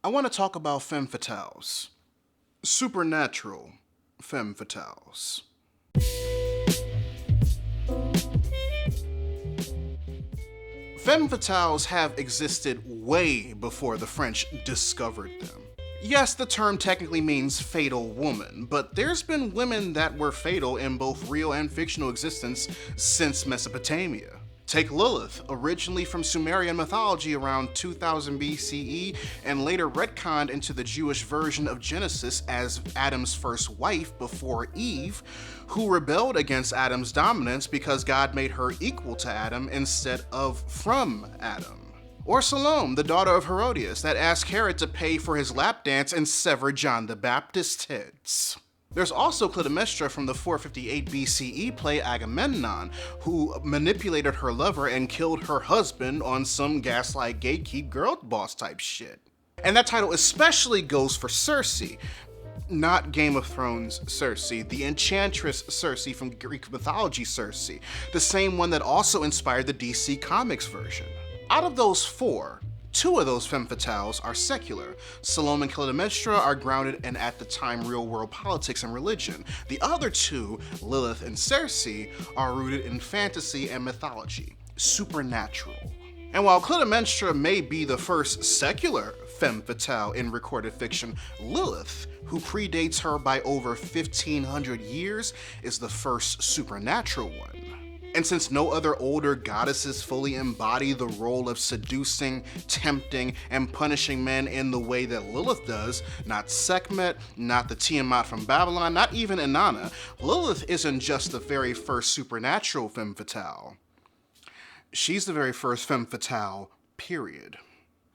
I want to talk about femme fatales. Supernatural femme fatales. Femme fatales have existed way before the French discovered them. Yes, the term technically means fatal woman, but there's been women that were fatal in both real and fictional existence since Mesopotamia. Take Lilith, originally from Sumerian mythology around 2000 BCE and later retconned into the Jewish version of Genesis as Adam's first wife before Eve, who rebelled against Adam's dominance because God made her equal to Adam instead of from Adam. Or Salome, the daughter of Herodias, that asked Herod to pay for his lap dance and sever John the Baptist's heads. There's also Clytemnestra from the 458 BCE play Agamemnon, who manipulated her lover and killed her husband on some gaslight gatekeep girl boss type shit. And that title especially goes for Circe, not Game of Thrones Circe, the enchantress Circe from Greek mythology Circe, the same one that also inspired the DC Comics version. Out of those four, two of those femme fatales are secular. Salome and Clytemnestra are grounded in at the time real world politics and religion. The other two, Lilith and Circe, are rooted in fantasy and mythology, supernatural. And while Clytemnestra may be the first secular femme fatale in recorded fiction, Lilith, who predates her by over 1,500 years, is the first supernatural one. And since no other older goddesses fully embody the role of seducing, tempting, and punishing men in the way that Lilith does, not Sekhmet, not the Tiamat from Babylon, not even Inanna, Lilith isn't just the very first supernatural femme fatale. She's the very first femme fatale, period.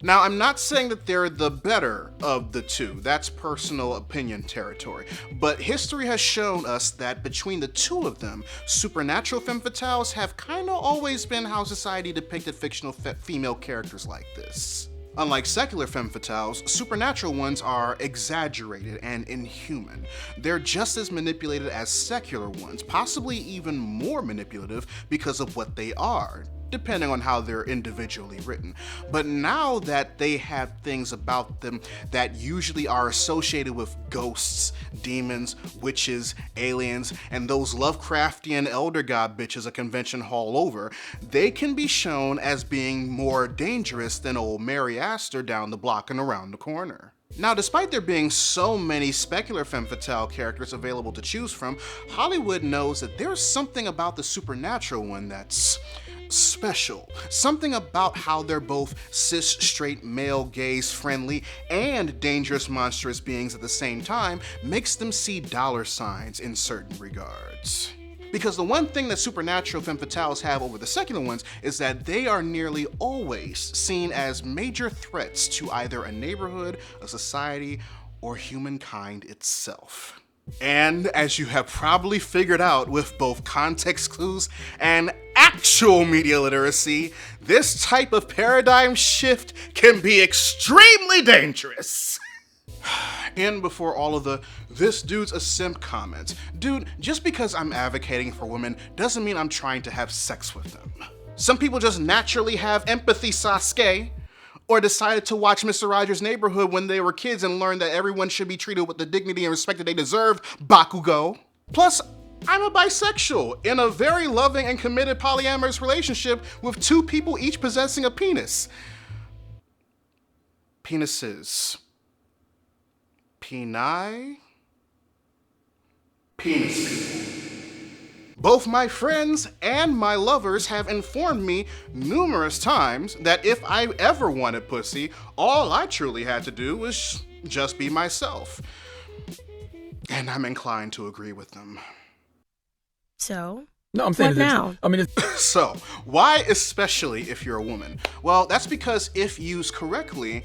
Now, I'm not saying that they're the better of the two, that's personal opinion territory, but history has shown us that between the two of them, supernatural femme fatales have kinda always been how society depicted fictional female characters like this. Unlike secular femme fatales, supernatural ones are exaggerated and inhuman. They're just as manipulated as secular ones, possibly even more manipulative because of what they are, depending on how they're individually written. But now that they have things about them that usually are associated with ghosts, demons, witches, aliens, and those Lovecraftian elder god bitches a convention hall over, they can be shown as being more dangerous than old Mary Astor down the block and around the corner. Now, despite there being so many specular femme fatale characters available to choose from, Hollywood knows that there's something about the supernatural one that's special. Something about how they're both cis, straight, male, gaze friendly, and dangerous, monstrous beings at the same time makes them see dollar signs in certain regards. Because the one thing that supernatural femme fatales have over the secular ones is that they are nearly always seen as major threats to either a neighborhood, a society, or humankind itself. And as you have probably figured out with both context clues and actual media literacy, this type of paradigm shift can be extremely dangerous. In before all of the "this dude's a simp" comments. Dude, just because I'm advocating for women doesn't mean I'm trying to have sex with them. Some people just naturally have empathy, Sasuke, or decided to watch Mr. Rogers' Neighborhood when they were kids and learned that everyone should be treated with the dignity and respect that they deserve, Bakugo. Plus, I'm a bisexual in a very loving and committed polyamorous relationship with two people each possessing a penis. Penises. Peni? Penis people. Both my friends and my lovers have informed me numerous times that if I ever wanted pussy, all I truly had to do was just be myself. And I'm inclined to agree with them. So? No, I'm saying what now? So, why especially if you're a woman? Well, that's because if used correctly,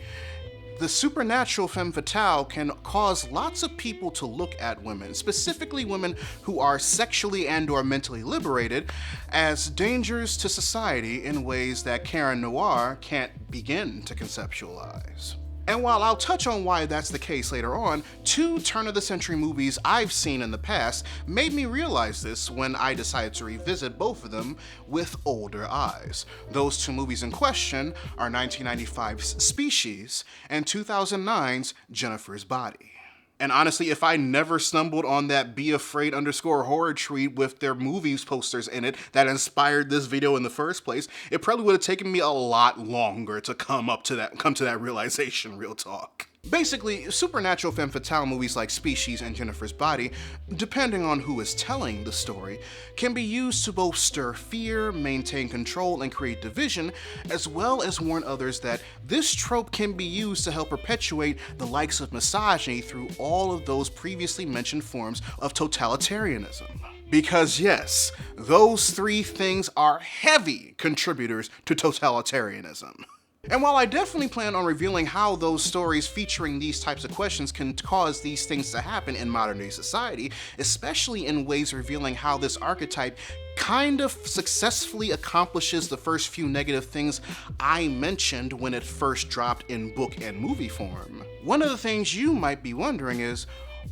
the supernatural femme fatale can cause lots of people to look at women, specifically women who are sexually and or mentally liberated, as dangers to society in ways that Karen Noir can't begin to conceptualize. And while I'll touch on why that's the case later on, 2 turn-of-the-century movies I've seen in the past made me realize this when I decided to revisit both of them with older eyes. Those 2 movies in question are 1995's Species and 2009's Jennifer's Body. And honestly, if I never stumbled on that Be Afraid _ tweet with their movies posters in it that inspired this video in the first place, it probably would have taken me a lot longer to come to that realization, real talk. Basically, supernatural femme fatale movies like Species and Jennifer's Body, depending on who is telling the story, can be used to both stir fear, maintain control, and create division, as well as warn others that this trope can be used to help perpetuate the likes of misogyny through all of those previously mentioned forms of totalitarianism. Because yes, those 3 things are heavy contributors to totalitarianism. And while I definitely plan on revealing how those stories featuring these types of questions can cause these things to happen in modern day society, especially in ways revealing how this archetype kind of successfully accomplishes the first few negative things I mentioned when it first dropped in book and movie form, one of the things you might be wondering is,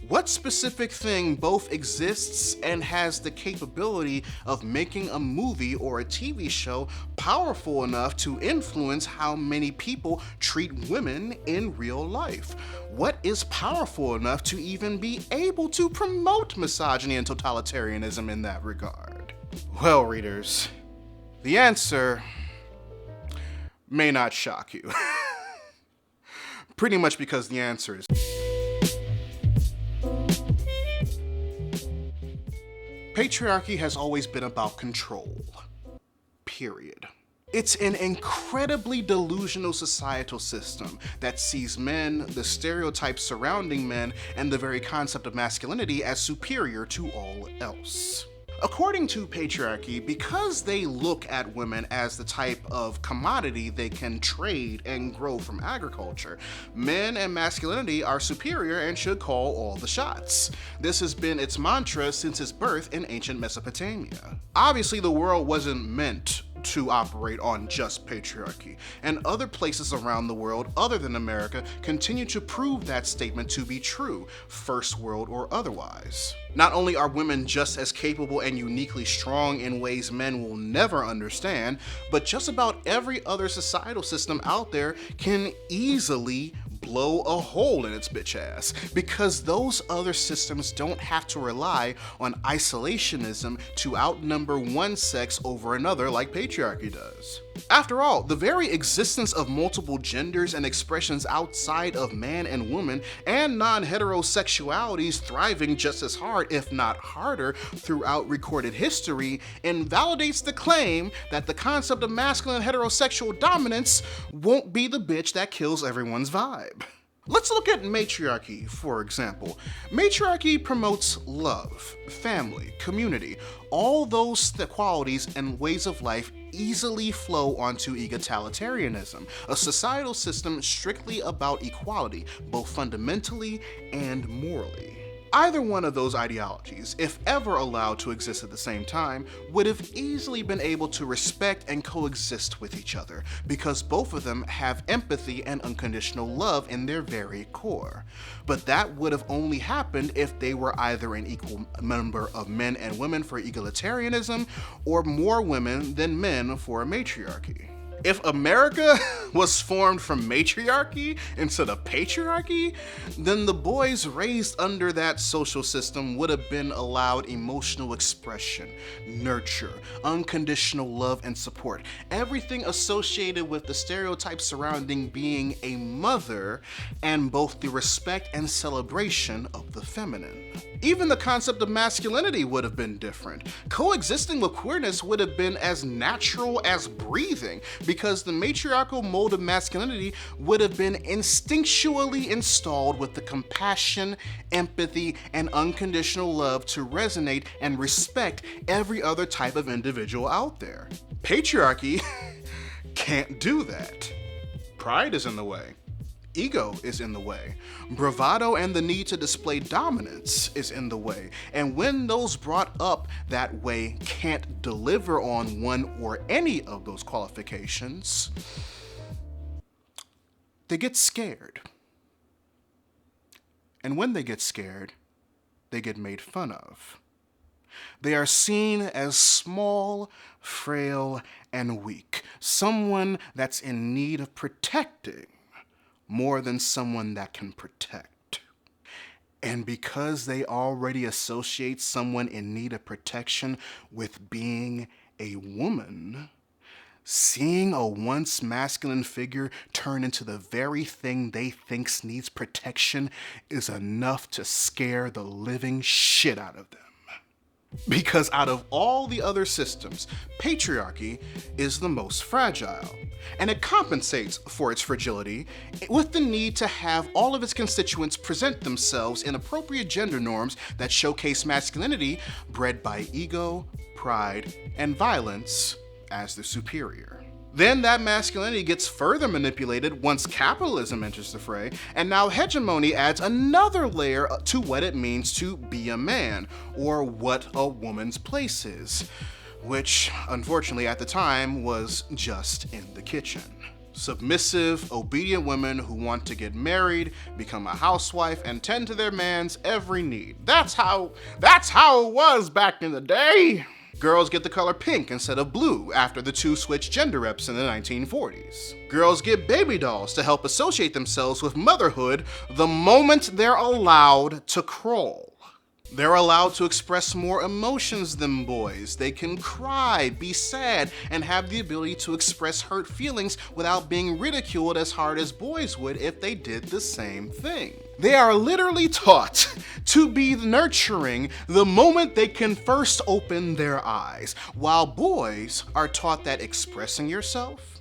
what specific thing both exists and has the capability of making a movie or a TV show powerful enough to influence how many people treat women in real life? What is powerful enough to even be able to promote misogyny and totalitarianism in that regard? Well, readers, the answer may not shock you. Pretty much because the answer is patriarchy has always been about control. Period. It's an incredibly delusional societal system that sees men, the stereotypes surrounding men, and the very concept of masculinity as superior to all else. According to patriarchy, because they look at women as the type of commodity they can trade and grow from agriculture, men and masculinity are superior and should call all the shots. This has been its mantra since its birth in ancient Mesopotamia. Obviously, the world wasn't meant to operate on just patriarchy, and other places around the world other than America continue to prove that statement to be true, first world or otherwise. Not only are women just as capable and uniquely strong in ways men will never understand, but just about every other societal system out there can easily blow a hole in its bitch ass, because those other systems don't have to rely on isolationism to outnumber one sex over another like patriarchy does. After all, the very existence of multiple genders and expressions outside of man and woman and non-heterosexualities thriving just as hard, if not harder, throughout recorded history invalidates the claim that the concept of masculine heterosexual dominance won't be the bitch that kills everyone's vibe. Let's look at matriarchy, for example. Matriarchy promotes love, family, community. All those qualities and ways of life easily flow onto egalitarianism, a societal system strictly about equality, both fundamentally and morally. Either one of those ideologies, if ever allowed to exist at the same time, would have easily been able to respect and coexist with each other, because both of them have empathy and unconditional love in their very core. But that would have only happened if they were either an equal number of men and women for egalitarianism, or more women than men for a matriarchy. If America was formed from matriarchy instead of patriarchy, then the boys raised under that social system would have been allowed emotional expression, nurture, unconditional love and support, everything associated with the stereotypes surrounding being a mother, and both the respect and celebration of the feminine. Even the concept of masculinity would have been different. Coexisting with queerness would have been as natural as breathing, because the matriarchal mold of masculinity would have been instinctually installed with the compassion, empathy, and unconditional love to resonate and respect every other type of individual out there. Patriarchy can't do that. Pride is in the way. Ego is in the way. Bravado and the need to display dominance is in the way. And when those brought up that way can't deliver on one or any of those qualifications, they get scared. And when they get scared, they get made fun of. They are seen as small, frail, and weak, someone that's in need of protecting more than someone that can protect. And because they already associate someone in need of protection with being a woman, seeing a once masculine figure turn into the very thing they think needs protection is enough to scare the living shit out of them. Because out of all the other systems, patriarchy is the most fragile, and it compensates for its fragility with the need to have all of its constituents present themselves in appropriate gender norms that showcase masculinity bred by ego, pride, and violence as the superior. Then that masculinity gets further manipulated once capitalism enters the fray, and now hegemony adds another layer to what it means to be a man, or what a woman's place is, which, unfortunately at the time, was just in the kitchen. Submissive, obedient women who want to get married, become a housewife, and tend to their man's every need. That's how it was back in the day. Girls get the color pink instead of blue after the two switched gender reps in the 1940s. Girls get baby dolls to help associate themselves with motherhood the moment they're allowed to crawl. They're allowed to express more emotions than boys. They can cry, be sad, and have the ability to express hurt feelings without being ridiculed as hard as boys would if they did the same thing. They are literally taught to be nurturing the moment they can first open their eyes, while boys are taught that expressing yourself,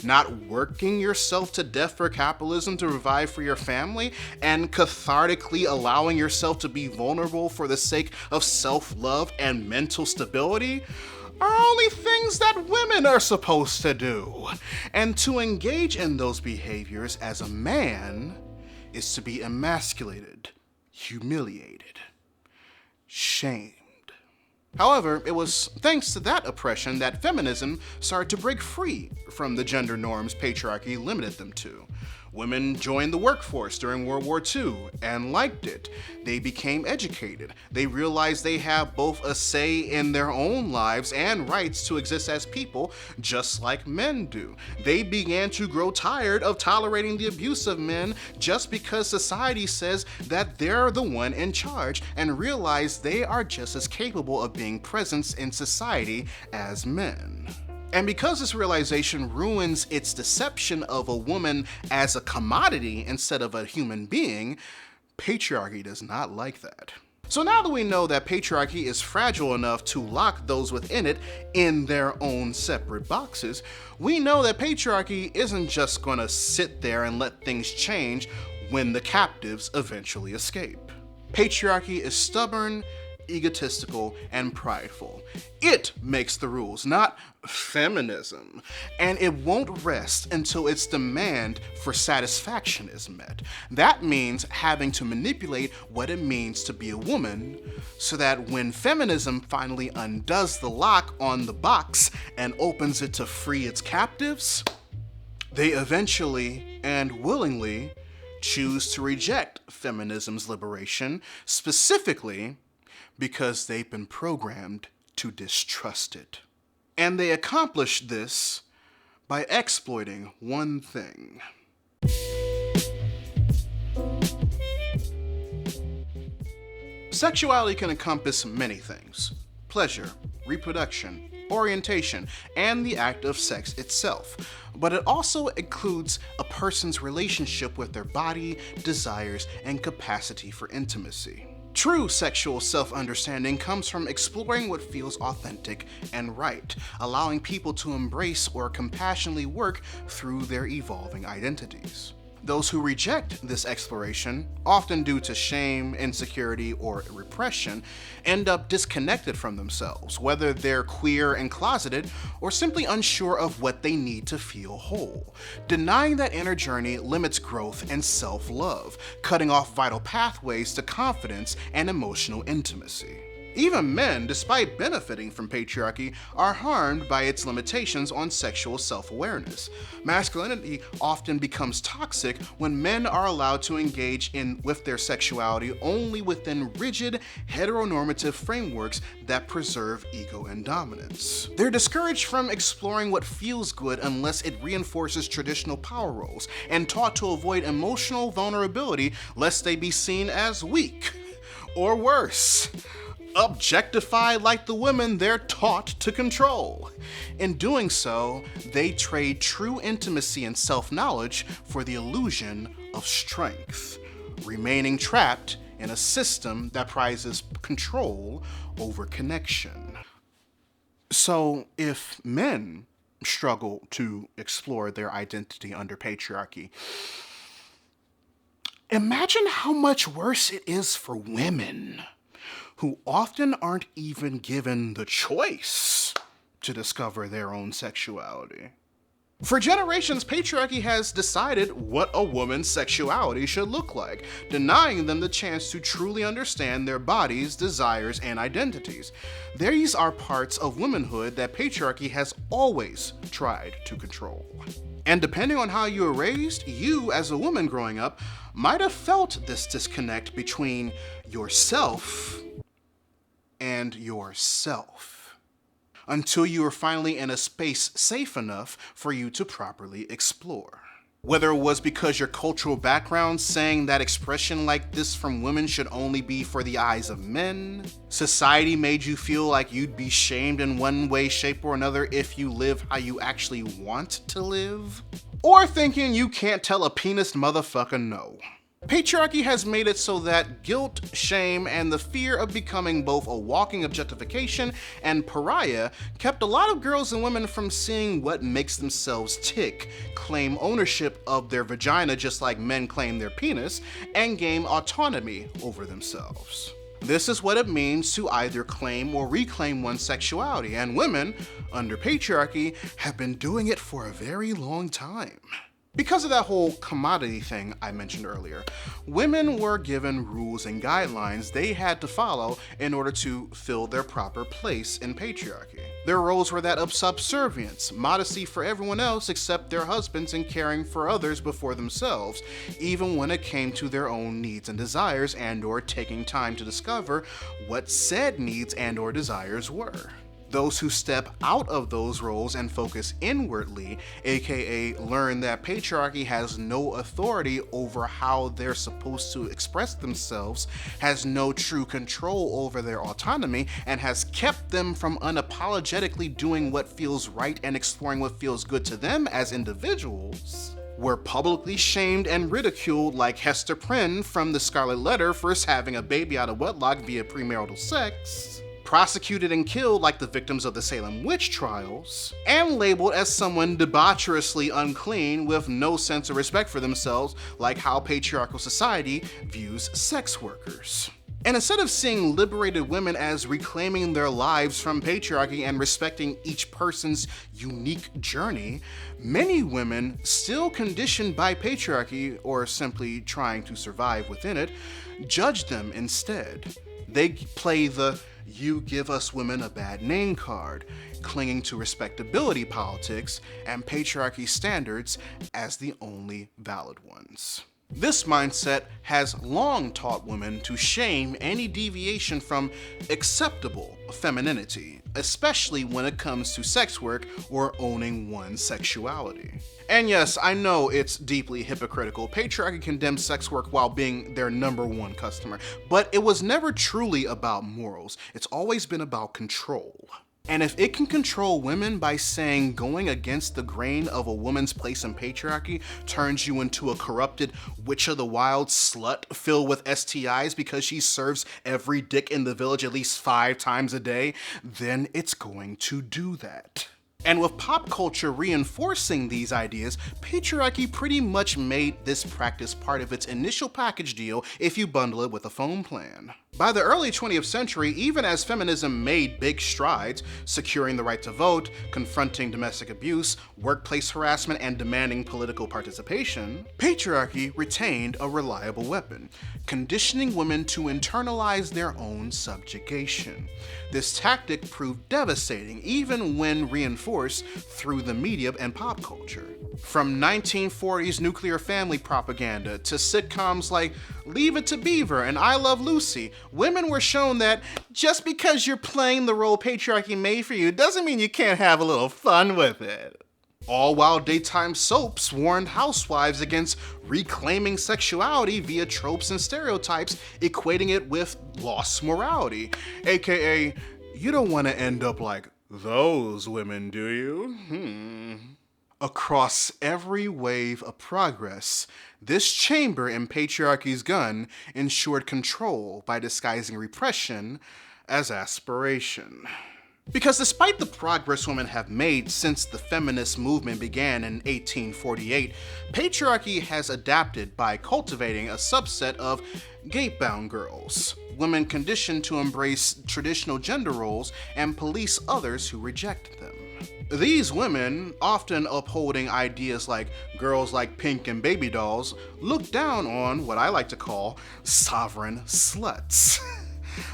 not working yourself to death for capitalism to provide for your family, and cathartically allowing yourself to be vulnerable for the sake of self-love and mental stability are only things that women are supposed to do. And to engage in those behaviors as a man is to be emasculated, humiliated, shamed. However, it was thanks to that oppression that feminism started to break free from the gender norms patriarchy limited them to. Women joined the workforce during World War II and liked it. They became educated. They realized they have both a say in their own lives and rights to exist as people, just like men do. They began to grow tired of tolerating the abuse of men just because society says that they're the one in charge, and realize they are just as capable of being present in society as men. And because this realization ruins its deception of a woman as a commodity instead of a human being, patriarchy does not like that. So now that we know that patriarchy is fragile enough to lock those within it in their own separate boxes, we know that patriarchy isn't just going to sit there and let things change when the captives eventually escape. Patriarchy is stubborn, egotistical, and prideful. It makes the rules, not feminism, and it won't rest until its demand for satisfaction is met. That means having to manipulate what it means to be a woman so that when feminism finally undoes the lock on the box and opens it to free its captives, they eventually and willingly choose to reject feminism's liberation, specifically because they've been programmed to distrust it. And they accomplish this by exploiting one thing. Sexuality can encompass many things: pleasure, reproduction, orientation, and the act of sex itself. But it also includes a person's relationship with their body, desires, and capacity for intimacy. True sexual self-understanding comes from exploring what feels authentic and right, allowing people to embrace or compassionately work through their evolving identities. Those who reject this exploration, often due to shame, insecurity, or repression, end up disconnected from themselves, whether they're queer and closeted or simply unsure of what they need to feel whole. Denying that inner journey limits growth and self-love, cutting off vital pathways to confidence and emotional intimacy. Even men, despite benefiting from patriarchy, are harmed by its limitations on sexual self-awareness. Masculinity often becomes toxic when men are allowed to engage with their sexuality only within rigid, heteronormative frameworks that preserve ego and dominance. They're discouraged from exploring what feels good unless it reinforces traditional power roles, and taught to avoid emotional vulnerability lest they be seen as weak. Or worse, objectified like the women they're taught to control. In doing so, they trade true intimacy and self-knowledge for the illusion of strength, remaining trapped in a system that prizes control over connection. So, if men struggle to explore their identity under patriarchy, imagine how much worse it is for women, who often aren't even given the choice to discover their own sexuality. For generations, patriarchy has decided what a woman's sexuality should look like, denying them the chance to truly understand their bodies, desires, and identities. These are parts of womanhood that patriarchy has always tried to control. And depending on how you were raised, you, as a woman growing up, might have felt this disconnect between yourself and yourself, until you were finally in a space safe enough for you to properly explore. Whether it was because your cultural background saying that expression like this from women should only be for the eyes of men, society made you feel like you'd be shamed in one way, shape, or another if you live how you actually want to live, or thinking you can't tell a penis motherfucker no. Patriarchy has made it so that guilt, shame, and the fear of becoming both a walking objectification and pariah kept a lot of girls and women from seeing what makes themselves tick, claim ownership of their vagina just like men claim their penis, and gain autonomy over themselves. This is what it means to either claim or reclaim one's sexuality, and women, under patriarchy, have been doing it for a very long time. Because of that whole commodity thing I mentioned earlier, women were given rules and guidelines they had to follow in order to fill their proper place in patriarchy. Their roles were that of subservience, modesty for everyone else except their husbands, and caring for others before themselves, even when it came to their own needs and desires, and/or taking time to discover what said needs and/or desires were. Those who step out of those roles and focus inwardly, aka learn that patriarchy has no authority over how they're supposed to express themselves, has no true control over their autonomy, and has kept them from unapologetically doing what feels right and exploring what feels good to them as individuals, were publicly shamed and ridiculed like Hester Prynne from The Scarlet Letter for having a baby out of wedlock via premarital sex, prosecuted and killed like the victims of the Salem witch trials, and labeled as someone debaucherously unclean with no sense of respect for themselves, like how patriarchal society views sex workers. And instead of seeing liberated women as reclaiming their lives from patriarchy and respecting each person's unique journey, many women, still conditioned by patriarchy or simply trying to survive within it, judge them instead. They play the "you give us women a bad name" card, clinging to respectability politics and patriarchy standards as the only valid ones. This mindset has long taught women to shame any deviation from acceptable femininity, especially when it comes to sex work or owning one's sexuality. And yes, I know it's deeply hypocritical. Patriarchy condemns sex work while being their #1 customer, but it was never truly about morals. It's always been about control. And if it can control women by saying going against the grain of a woman's place in patriarchy turns you into a corrupted witch of the wild slut filled with STIs because she serves every dick in the village at least 5 times a day, then it's going to do that. And with pop culture reinforcing these ideas, patriarchy pretty much made this practice part of its initial package deal if you bundle it with a phone plan. By the early 20th century, even as feminism made big strides, securing the right to vote, confronting domestic abuse, workplace harassment, and demanding political participation, patriarchy retained a reliable weapon, conditioning women to internalize their own subjugation. This tactic proved devastating even when reinforced through the media and pop culture. From 1940s nuclear family propaganda to sitcoms like Leave It to Beaver and I Love Lucy, women were shown that just because you're playing the role patriarchy made for you doesn't mean you can't have a little fun with it. All while daytime soaps warned housewives against reclaiming sexuality via tropes and stereotypes, equating it with lost morality. AKA, you don't want to end up like those women, do you? Across every wave of progress, this chamber in patriarchy's gun ensured control by disguising repression as aspiration. Because despite the progress women have made since the feminist movement began in 1848, patriarchy has adapted by cultivating a subset of gate-bound girls, women conditioned to embrace traditional gender roles and police others who reject them. These women, often upholding ideas like girls like pink and baby dolls, look down on what I like to call sovereign sluts.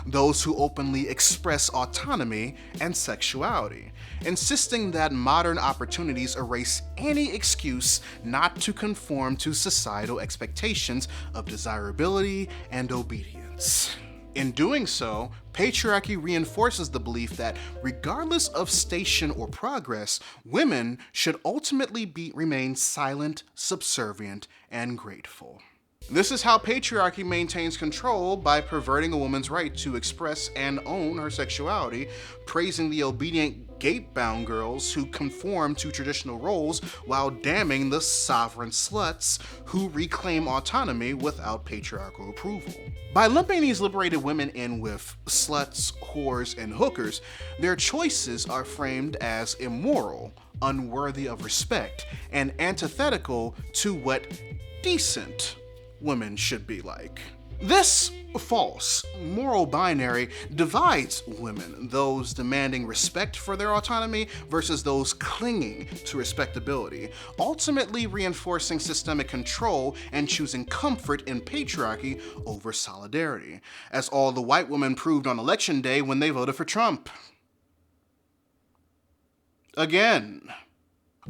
Those who openly express autonomy and sexuality, insisting that modern opportunities erase any excuse not to conform to societal expectations of desirability and obedience. In doing so, patriarchy reinforces the belief that regardless of station or progress, women should ultimately remain silent, subservient, and grateful. This is how patriarchy maintains control by perverting a woman's right to express and own her sexuality, praising the obedient gate-bound girls who conform to traditional roles while damning the sovereign sluts who reclaim autonomy without patriarchal approval. By lumping these liberated women in with sluts, whores, and hookers, their choices are framed as immoral, unworthy of respect, and antithetical to what decent women should be like. This false moral binary divides women, those demanding respect for their autonomy versus those clinging to respectability, ultimately reinforcing systemic control and choosing comfort in patriarchy over solidarity, as all the white women proved on election day when they voted for Trump. Again,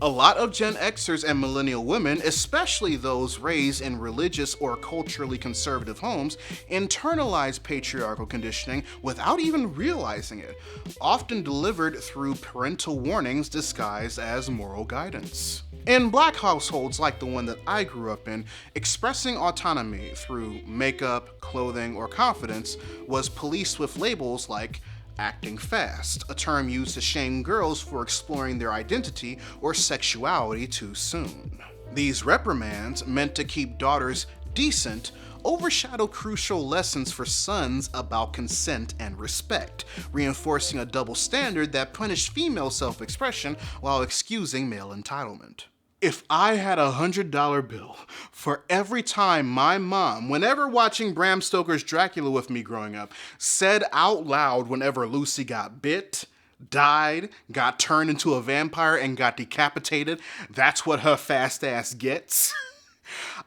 a lot of Gen Xers and millennial women, especially those raised in religious or culturally conservative homes, internalize patriarchal conditioning without even realizing it, often delivered through parental warnings disguised as moral guidance. In Black households like the one that I grew up in, expressing autonomy through makeup, clothing, or confidence was policed with labels like acting fast, a term used to shame girls for exploring their identity or sexuality too soon. These reprimands, meant to keep daughters decent, overshadow crucial lessons for sons about consent and respect, reinforcing a double standard that punished female self-expression while excusing male entitlement. If I had a $100 bill for every time my mom, whenever watching Bram Stoker's Dracula with me growing up, said out loud whenever Lucy got bit, died, got turned into a vampire, and got decapitated, that's what her fast ass gets,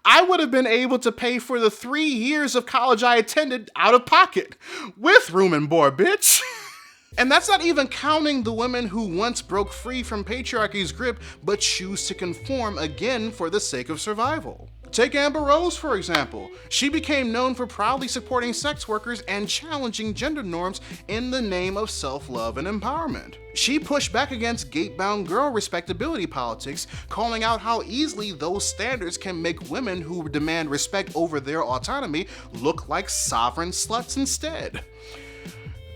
I would have been able to pay for the 3 years of college I attended out of pocket, with room and board, bitch. And that's not even counting the women who once broke free from patriarchy's grip but choose to conform again for the sake of survival. Take Amber Rose, for example. She became known for proudly supporting sex workers and challenging gender norms in the name of self-love and empowerment. She pushed back against gate-bound girl respectability politics, calling out how easily those standards can make women who demand respect over their autonomy look like sovereign sluts instead.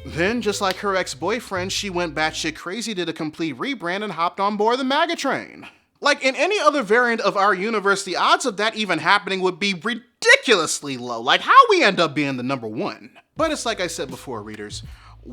Then, just like her ex-boyfriend, she went batshit crazy, did a complete rebrand, and hopped on board the MAGA train. Like in any other variant of our universe, the odds of that even happening would be ridiculously low. Like how we end up being the number one. But it's like I said before, readers,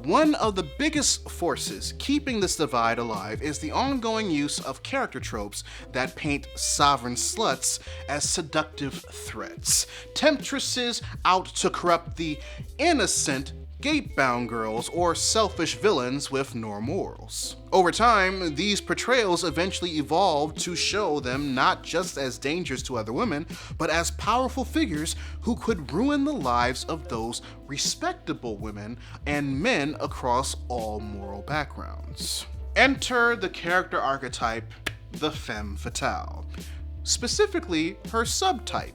One of the biggest forces keeping this divide alive is the ongoing use of character tropes that paint sovereign sluts as seductive threats, temptresses out to corrupt the innocent, gate-bound girls, or selfish villains with no morals. Over time, these portrayals eventually evolved to show them not just as dangerous to other women, but as powerful figures who could ruin the lives of those respectable women and men across all moral backgrounds. Enter the character archetype, the Femme Fatale. Specifically, her subtype,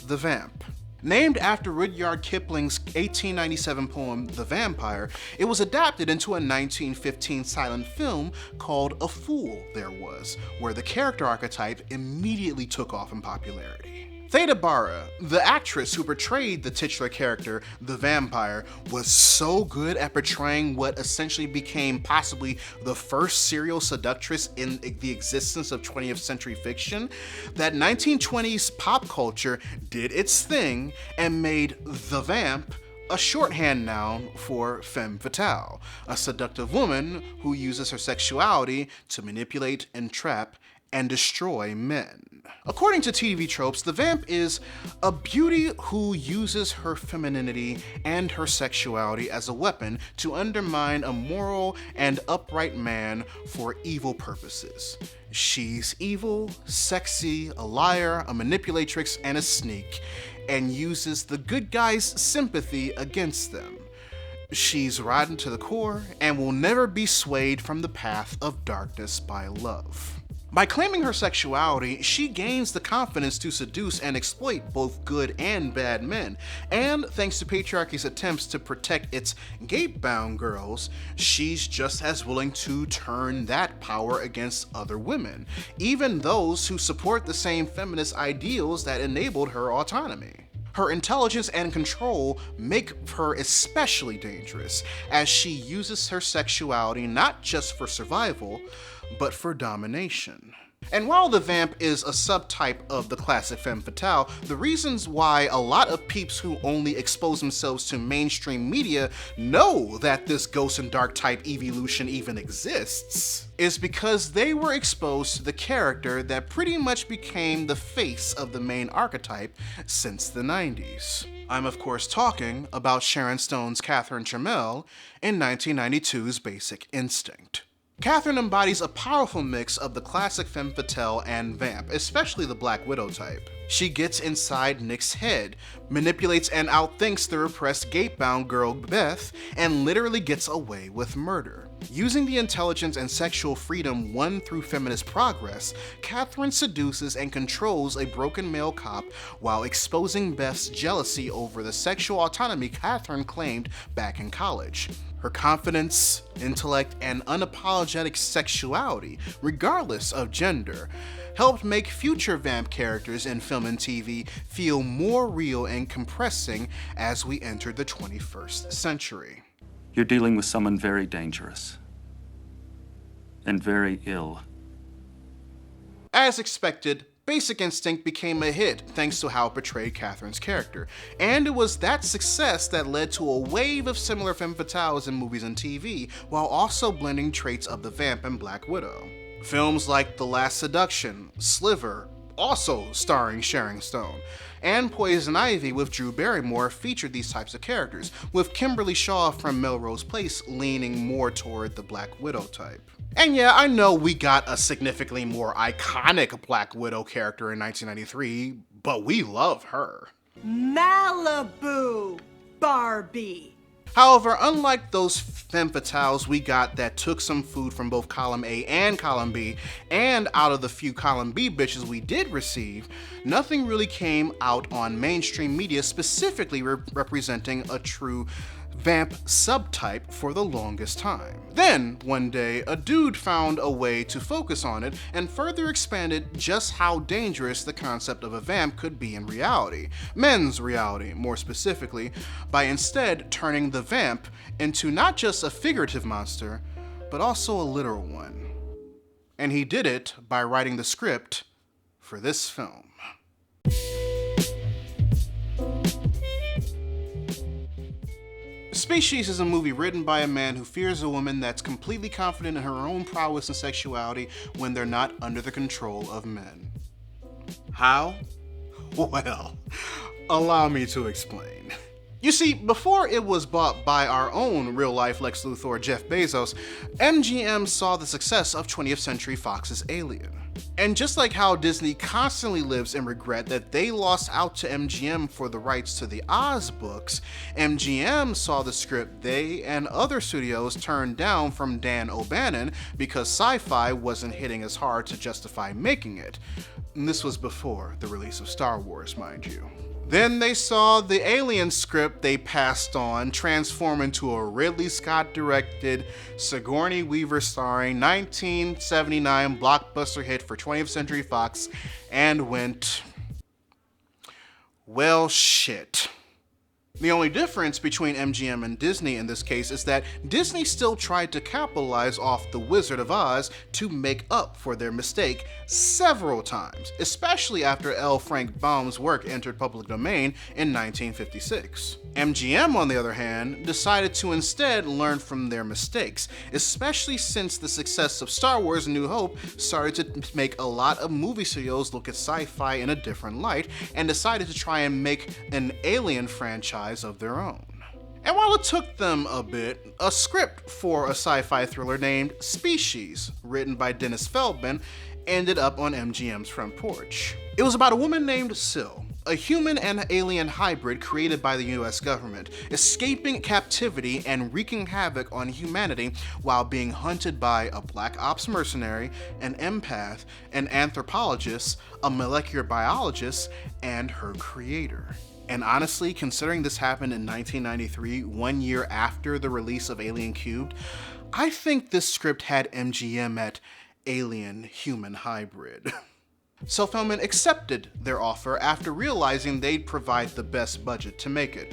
the Vamp. Named after Rudyard Kipling's 1897 poem, The Vampire, it was adapted into a 1915 silent film called A Fool There Was, where the character archetype immediately took off in popularity. Theda Bara, the actress who portrayed the titular character, the vampire, was so good at portraying what essentially became possibly the first serial seductress in the existence of 20th century fiction that 1920s pop culture did its thing and made the vamp a shorthand noun for femme fatale, a seductive woman who uses her sexuality to manipulate, entrap, and destroy men. According to TV tropes, the vamp is a beauty who uses her femininity and her sexuality as a weapon to undermine a moral and upright man for evil purposes. She's evil, sexy, a liar, a manipulatrix, and a sneak, and uses the good guys' sympathy against them. She's rotten to the core and will never be swayed from the path of darkness by love. By claiming her sexuality, she gains the confidence to seduce and exploit both good and bad men, and thanks to patriarchy's attempts to protect its gate-bound girls, she's just as willing to turn that power against other women, even those who support the same feminist ideals that enabled her autonomy. Her intelligence and control make her especially dangerous, as she uses her sexuality not just for survival, but for domination. And while the vamp is a subtype of the classic femme fatale, the reasons why a lot of peeps who only expose themselves to mainstream media know that this ghost and dark type evolution even exists is because they were exposed to the character that pretty much became the face of the main archetype since the 90s. I'm of course talking about Sharon Stone's Catherine Chamel in 1992's Basic Instinct. Catherine embodies a powerful mix of the classic femme fatale and vamp, especially the Black Widow type. She gets inside Nick's head, manipulates and outthinks the repressed gate-bound girl Beth, and literally gets away with murder. Using the intelligence and sexual freedom won through feminist progress, Catherine seduces and controls a broken male cop while exposing Beth's jealousy over the sexual autonomy Catherine claimed back in college. Her confidence, intellect, and unapologetic sexuality, regardless of gender, helped make future vamp characters in film and TV feel more real and compressing as we entered the 21st century. You're dealing with someone very dangerous and very ill. As expected, Basic Instinct became a hit thanks to how it portrayed Catherine's character, and it was that success that led to a wave of similar femme fatales in movies and TV, while also blending traits of the vamp and Black Widow. Films like The Last Seduction, Sliver, also starring Sharon Stone, and Poison Ivy with Drew Barrymore featured these types of characters, with Kimberly Shaw from Melrose Place leaning more toward the Black Widow type. And yeah, I know we got a significantly more iconic Black Widow character in 1993, but we love her. Malibu Barbie. However, unlike those femme fatales we got that took some food from both column A and column B, and out of the few column B bitches we did receive, nothing really came out on mainstream media specifically representing a true vamp subtype for the longest time. Then, one day, a dude found a way to focus on it and further expanded just how dangerous the concept of a vamp could be in reality, men's reality more specifically, by instead turning the vamp into not just a figurative monster, but also a literal one. And he did it by writing the script for this film. Species is a movie written by a man who fears a woman that's completely confident in her own prowess and sexuality when they're not under the control of men. How? Well, allow me to explain. You see, before it was bought by our own real-life Lex Luthor, Jeff Bezos, MGM saw the success of 20th Century Fox's Alien. And just like how Disney constantly lives in regret that they lost out to MGM for the rights to the Oz books, MGM saw the script they and other studios turned down from Dan O'Bannon because sci-fi wasn't hitting as hard to justify making it. And this was before the release of Star Wars, mind you. Then they saw the Alien script they passed on transform into a Ridley Scott-directed, Sigourney Weaver starring 1979 blockbuster hit for 20th Century Fox and went, well, shit. The only difference between MGM and Disney in this case is that Disney still tried to capitalize off The Wizard of Oz to make up for their mistake several times, especially after L. Frank Baum's work entered public domain in 1956. MGM, on the other hand, decided to instead learn from their mistakes, especially since the success of Star Wars: A New Hope started to make a lot of movie studios look at sci-fi in a different light and decided to try and make an Alien franchise of their own. And while it took them a bit, a script for a sci-fi thriller named Species, written by Dennis Feldman, ended up on MGM's front porch. It was about a woman named Syl, a human and alien hybrid created by the US government, escaping captivity and wreaking havoc on humanity while being hunted by a black ops mercenary, an empath, an anthropologist, a molecular biologist, and her creator. And honestly, considering this happened in 1993, 1 year after the release of Alien Cubed, I think this script had MGM at alien-human hybrid. So Feldman accepted their offer after realizing they'd provide the best budget to make it.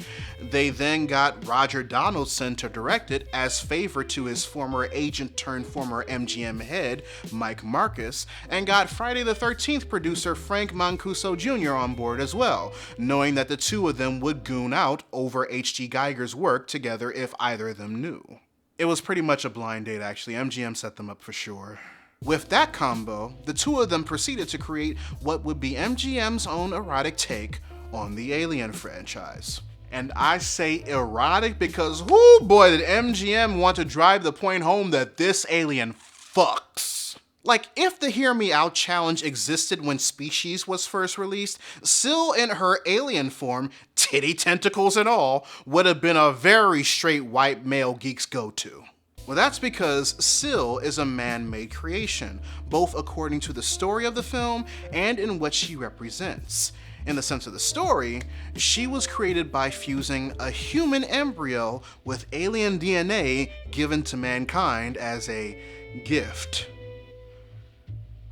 They then got Roger Donaldson to direct it as favor to his former agent turned former MGM head, Mike Marcus, and got Friday the 13th producer Frank Mancuso Jr. on board as well, knowing that the two of them would goon out over H.G. Geiger's work together if either of them knew. It was pretty much a blind date actually, MGM set them up for sure. With that combo, the two of them proceeded to create what would be MGM's own erotic take on the Alien franchise. And I say erotic because whoo boy did MGM want to drive the point home that this alien fucks. Like, if the Hear Me Out challenge existed when Species was first released, Syl in her alien form, titty tentacles and all, would have been a very straight white male geek's go-to. Well, that's because Syl is a man-made creation, both according to the story of the film and in what she represents. In the sense of the story, she was created by fusing a human embryo with alien DNA given to mankind as a gift.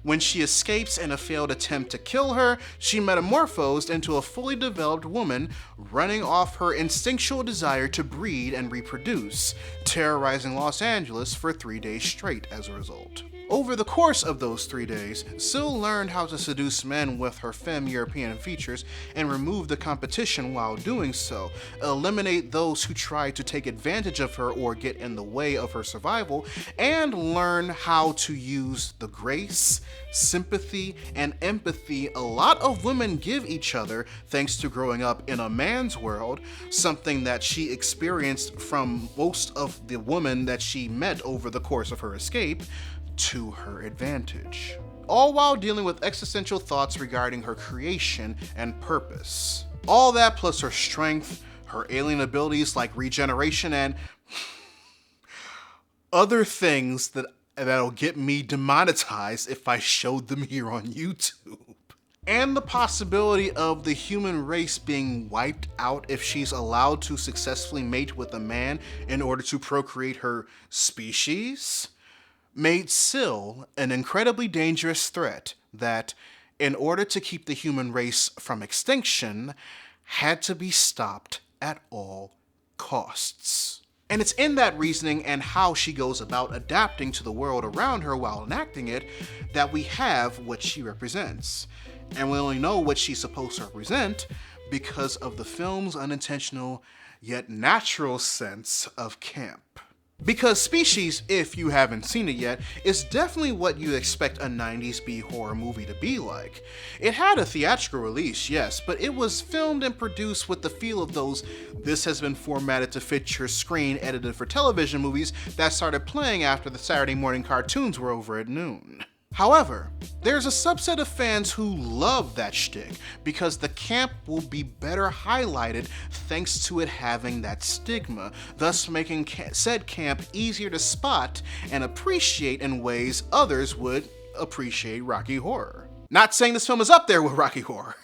When she escapes in a failed attempt to kill her, she metamorphosed into a fully developed woman, running off her instinctual desire to breed and reproduce, terrorizing Los Angeles for 3 days straight as a result. Over the course of those 3 days, Syl learned how to seduce men with her femme European features and remove the competition while doing so, eliminate those who tried to take advantage of her or get in the way of her survival, and learn how to use the grace, sympathy, and empathy a lot of women give each other thanks to growing up in a man's world, something that she experienced from most of the women that she met over the course of her escape, to her advantage. All while dealing with existential thoughts regarding her creation and purpose. All that plus her strength, her alien abilities like regeneration, and other things that'll get me demonetized if I showed them here on YouTube. And the possibility of the human race being wiped out if she's allowed to successfully mate with a man in order to procreate her species, made Syl an incredibly dangerous threat that, in order to keep the human race from extinction, had to be stopped at all costs. And it's in that reasoning and how she goes about adapting to the world around her while enacting it that we have what she represents. And we only know what she's supposed to represent because of the film's unintentional yet natural sense of camp. Because Species, if you haven't seen it yet, is definitely what you'd expect a 90s B-horror movie to be like. It had a theatrical release, yes, but it was filmed and produced with the feel of those "this has been formatted to fit your screen, edited for television" movies that started playing after the Saturday morning cartoons were over at noon. However, there's a subset of fans who love that shtick because the camp will be better highlighted thanks to it having that stigma, thus making said camp easier to spot and appreciate in ways others would appreciate Rocky Horror. Not saying this film is up there with Rocky Horror,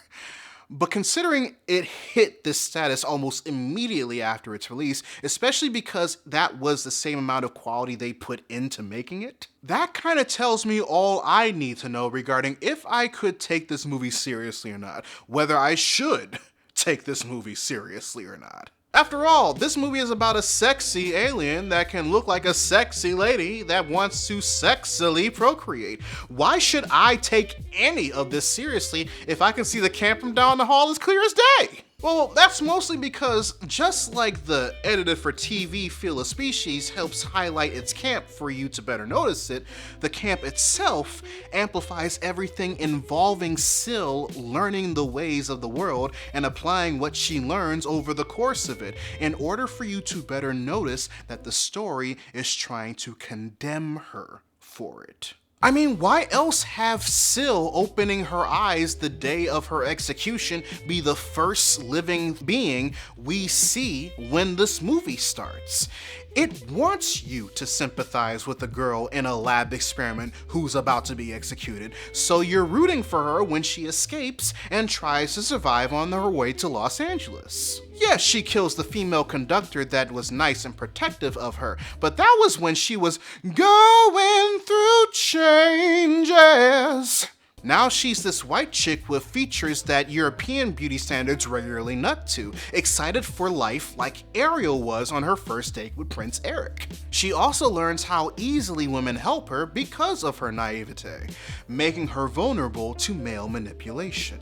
but considering it hit this status almost immediately after its release, especially because that was the same amount of quality they put into making it, that kind of tells me all I need to know regarding if I could take this movie seriously or not, whether I should take this movie seriously or not. After all, this movie is about a sexy alien that can look like a sexy lady that wants to sexily procreate. Why should I take any of this seriously if I can see the camp from down the hall as clear as day? Well, that's mostly because just like the edited for TV feel of Species helps highlight its camp for you to better notice it, the camp itself amplifies everything involving Syl learning the ways of the world and applying what she learns over the course of it, in order for you to better notice that the story is trying to condemn her for it. I mean, why else have Syl opening her eyes the day of her execution be the first living being we see when this movie starts? It wants you to sympathize with a girl in a lab experiment who's about to be executed, so you're rooting for her when she escapes and tries to survive on her way to Los Angeles. Yes, she kills the female conductor that was nice and protective of her, but that was when she was going through changes. Now she's this white chick with features that European beauty standards regularly nut to, excited for life like Ariel was on her first date with Prince Eric. She also learns how easily women help her because of her naivete, making her vulnerable to male manipulation.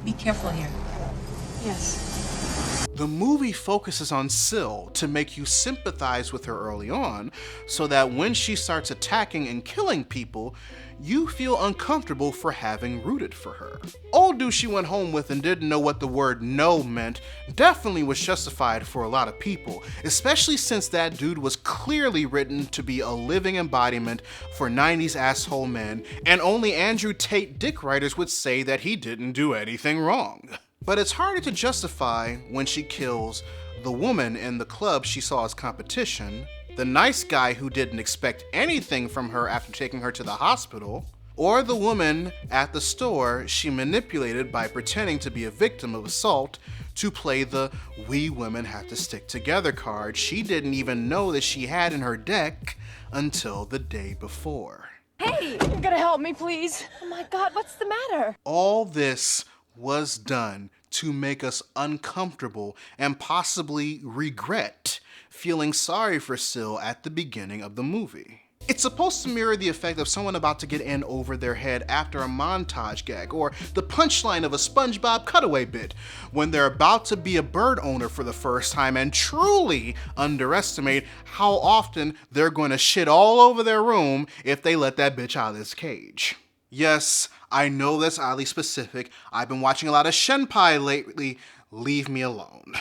Be careful here. Yes. The movie focuses on Syl to make you sympathize with her early on, so that when she starts attacking and killing people, you feel uncomfortable for having rooted for her. Old dude she went home with and didn't know what the word no meant definitely was justified for a lot of people, especially since that dude was clearly written to be a living embodiment for 90s asshole men, and only Andrew Tate dick writers would say that he didn't do anything wrong. But it's harder to justify when she kills the woman in the club she saw as competition, the nice guy who didn't expect anything from her after taking her to the hospital, or the woman at the store she manipulated by pretending to be a victim of assault to play the "we women have to stick together" card she didn't even know that she had in her deck until the day before. Hey, you're gonna help me, please? Oh my God, what's the matter? All this was done to make us uncomfortable and possibly regret feeling sorry for Syl at the beginning of the movie. It's supposed to mirror the effect of someone about to get in over their head after a montage gag, or the punchline of a SpongeBob cutaway bit, when they're about to be a bird owner for the first time and truly underestimate how often they're going to shit all over their room if they let that bitch out of this cage. Yes, I know that's oddly specific. I've been watching a lot of Shenpai lately. Leave me alone.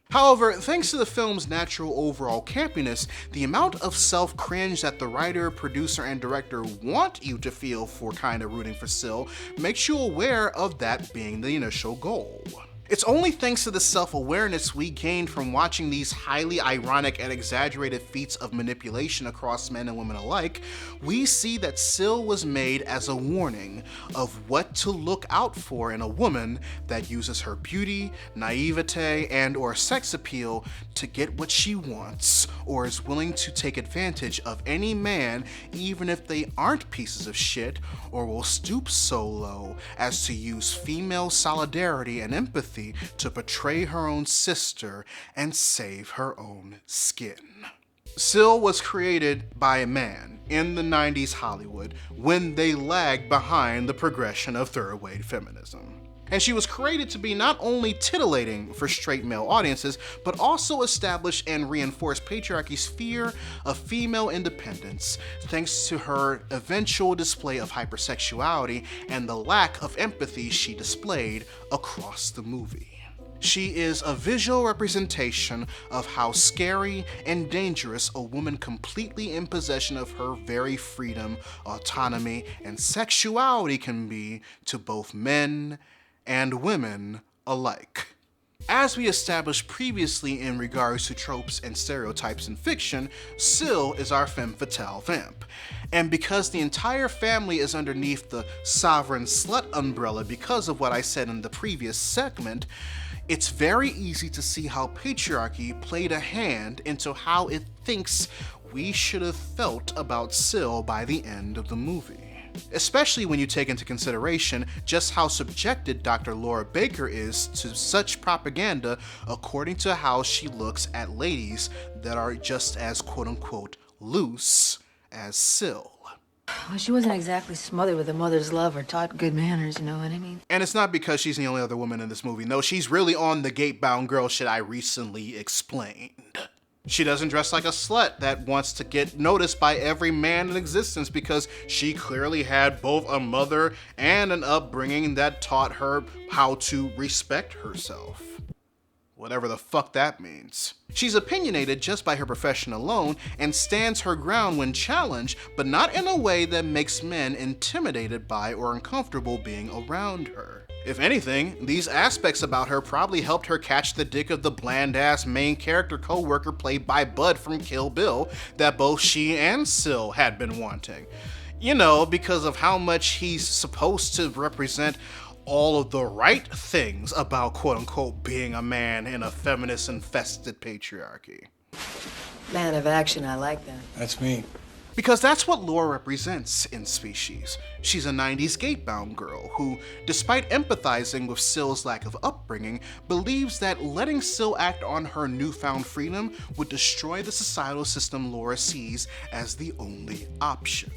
However, thanks to the film's natural overall campiness, the amount of self-cringe that the writer, producer, and director want you to feel for kinda rooting for Syl makes you aware of that being the initial goal. It's only thanks to the self-awareness we gained from watching these highly ironic and exaggerated feats of manipulation across men and women alike, we see that Syl was made as a warning of what to look out for in a woman that uses her beauty, naivete, and/or sex appeal to get what she wants, or is willing to take advantage of any man even if they aren't pieces of shit, or will stoop so low as to use female solidarity and empathy to betray her own sister and save her own skin. Syl was created by a man in the 90s Hollywood when they lagged behind the progression of third wave feminism. And she was created to be not only titillating for straight male audiences, but also establish and reinforce patriarchy's fear of female independence, thanks to her eventual display of hypersexuality and the lack of empathy she displayed across the movie. She is a visual representation of how scary and dangerous a woman completely in possession of her very freedom, autonomy, and sexuality can be to both men and women alike. As we established previously in regards to tropes and stereotypes in fiction, Syl is our femme fatale vamp. And because the entire family is underneath the sovereign slut umbrella because of what I said in the previous segment, it's very easy to see how patriarchy played a hand into how it thinks we should have felt about Syl by the end of the movie. Especially when you take into consideration just how subjected Dr. Laura Baker is to such propaganda according to how she looks at ladies that are just as quote-unquote loose as Syl. Well, she wasn't exactly smothered with a mother's love or taught good manners, you know what I mean? And it's not because she's the only other woman in this movie. No, she's really on the gate-bound girl shit I recently explained. She doesn't dress like a slut that wants to get noticed by every man in existence because she clearly had both a mother and an upbringing that taught her how to respect herself. Whatever the fuck that means. She's opinionated just by her profession alone and stands her ground when challenged, but not in a way that makes men intimidated by or uncomfortable being around her. If anything, these aspects about her probably helped her catch the dick of the bland-ass main character co-worker played by Bud from Kill Bill that both she and Syl had been wanting. You know, because of how much he's supposed to represent all of the right things about quote-unquote being a man in a feminist-infested patriarchy. Man of action, I like that. That's me. Because that's what Laura represents in Species. She's a 90s gate-bound girl who, despite empathizing with Syl's lack of upbringing, believes that letting Syl act on her newfound freedom would destroy the societal system Laura sees as the only option.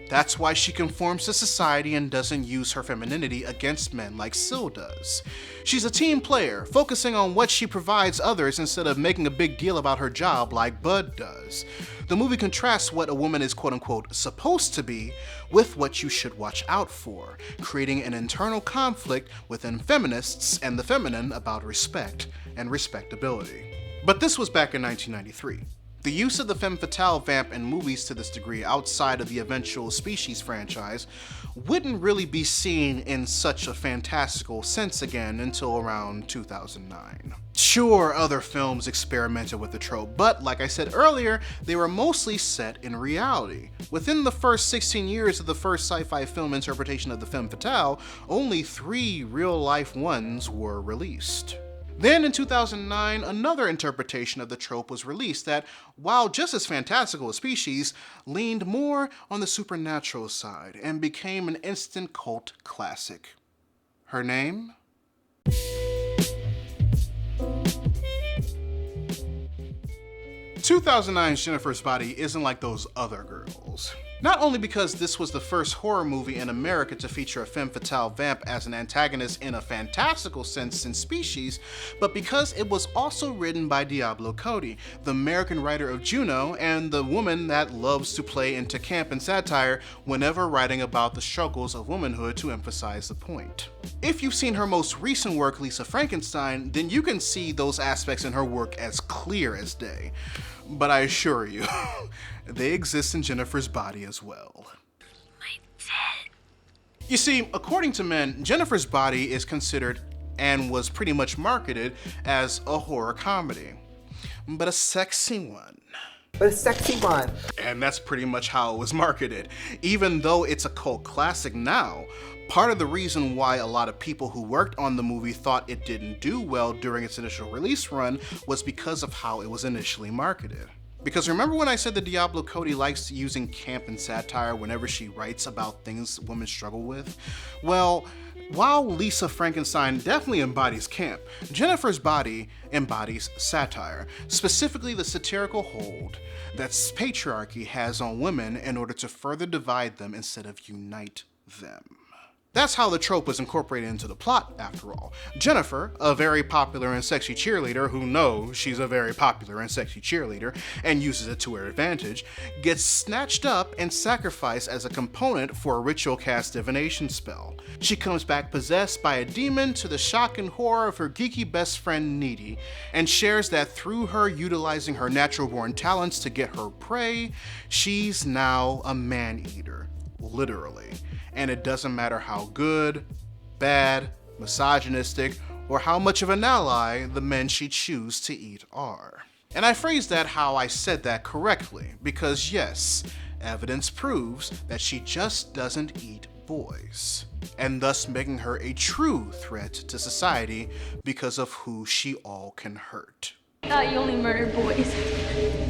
That's why she conforms to society and doesn't use her femininity against men like Syl does. She's a team player, focusing on what she provides others instead of making a big deal about her job like Bud does. The movie contrasts what a woman is quote-unquote supposed to be with what you should watch out for, creating an internal conflict within feminists and the feminine about respect and respectability. But this was back in 1993. The use of the femme fatale vamp in movies to this degree outside of the eventual Species franchise wouldn't really be seen in such a fantastical sense again until around 2009. Sure, other films experimented with the trope, but like I said earlier, they were mostly set in reality. Within the first 16 years of the first sci-fi film interpretation of the femme fatale, only 3 real-life ones were released. Then in 2009, another interpretation of the trope was released that, while just as fantastical as Species, leaned more on the supernatural side and became an instant cult classic. Her name? "2009's Jennifer's Body isn't like those other girls. Not only because this was the first horror movie in America to feature a femme fatale vamp as an antagonist in a fantastical sense since Species, but because it was also written by Diablo Cody, the American writer of Juno and the woman that loves to play into camp and satire whenever writing about the struggles of womanhood to emphasize the point. If you've seen her most recent work, Lisa Frankenstein, then you can see those aspects in her work as clear as day. But I assure you, they exist in Jennifer's Body as well. You see, according to men, Jennifer's Body is considered and was pretty much marketed as a horror comedy, but a sexy one. And that's pretty much how it was marketed. Even though it's a cult classic now, part of the reason why a lot of people who worked on the movie thought it didn't do well during its initial release run was because of how it was initially marketed. Because remember when I said that Diablo Cody likes using camp and satire whenever she writes about things women struggle with? Well, while Lisa Frankenstein definitely embodies camp, Jennifer's Body embodies satire, specifically the satirical hold that patriarchy has on women in order to further divide them instead of unite them. That's how the trope was incorporated into the plot, after all. Jennifer, a very popular and sexy cheerleader who knows she's a very popular and sexy cheerleader and uses it to her advantage, gets snatched up and sacrificed as a component for a ritual cast divination spell. She comes back possessed by a demon to the shock and horror of her geeky best friend Needy, and shares that through her utilizing her natural-born talents to get her prey, she's now a man-eater, literally. And it doesn't matter how good, bad, misogynistic, or how much of an ally the men she chooses to eat are. And I phrase that how I said that correctly, because yes, evidence proves that she just doesn't eat boys, and thus making her a true threat to society because of who she all can hurt. Thought you only murdered boys.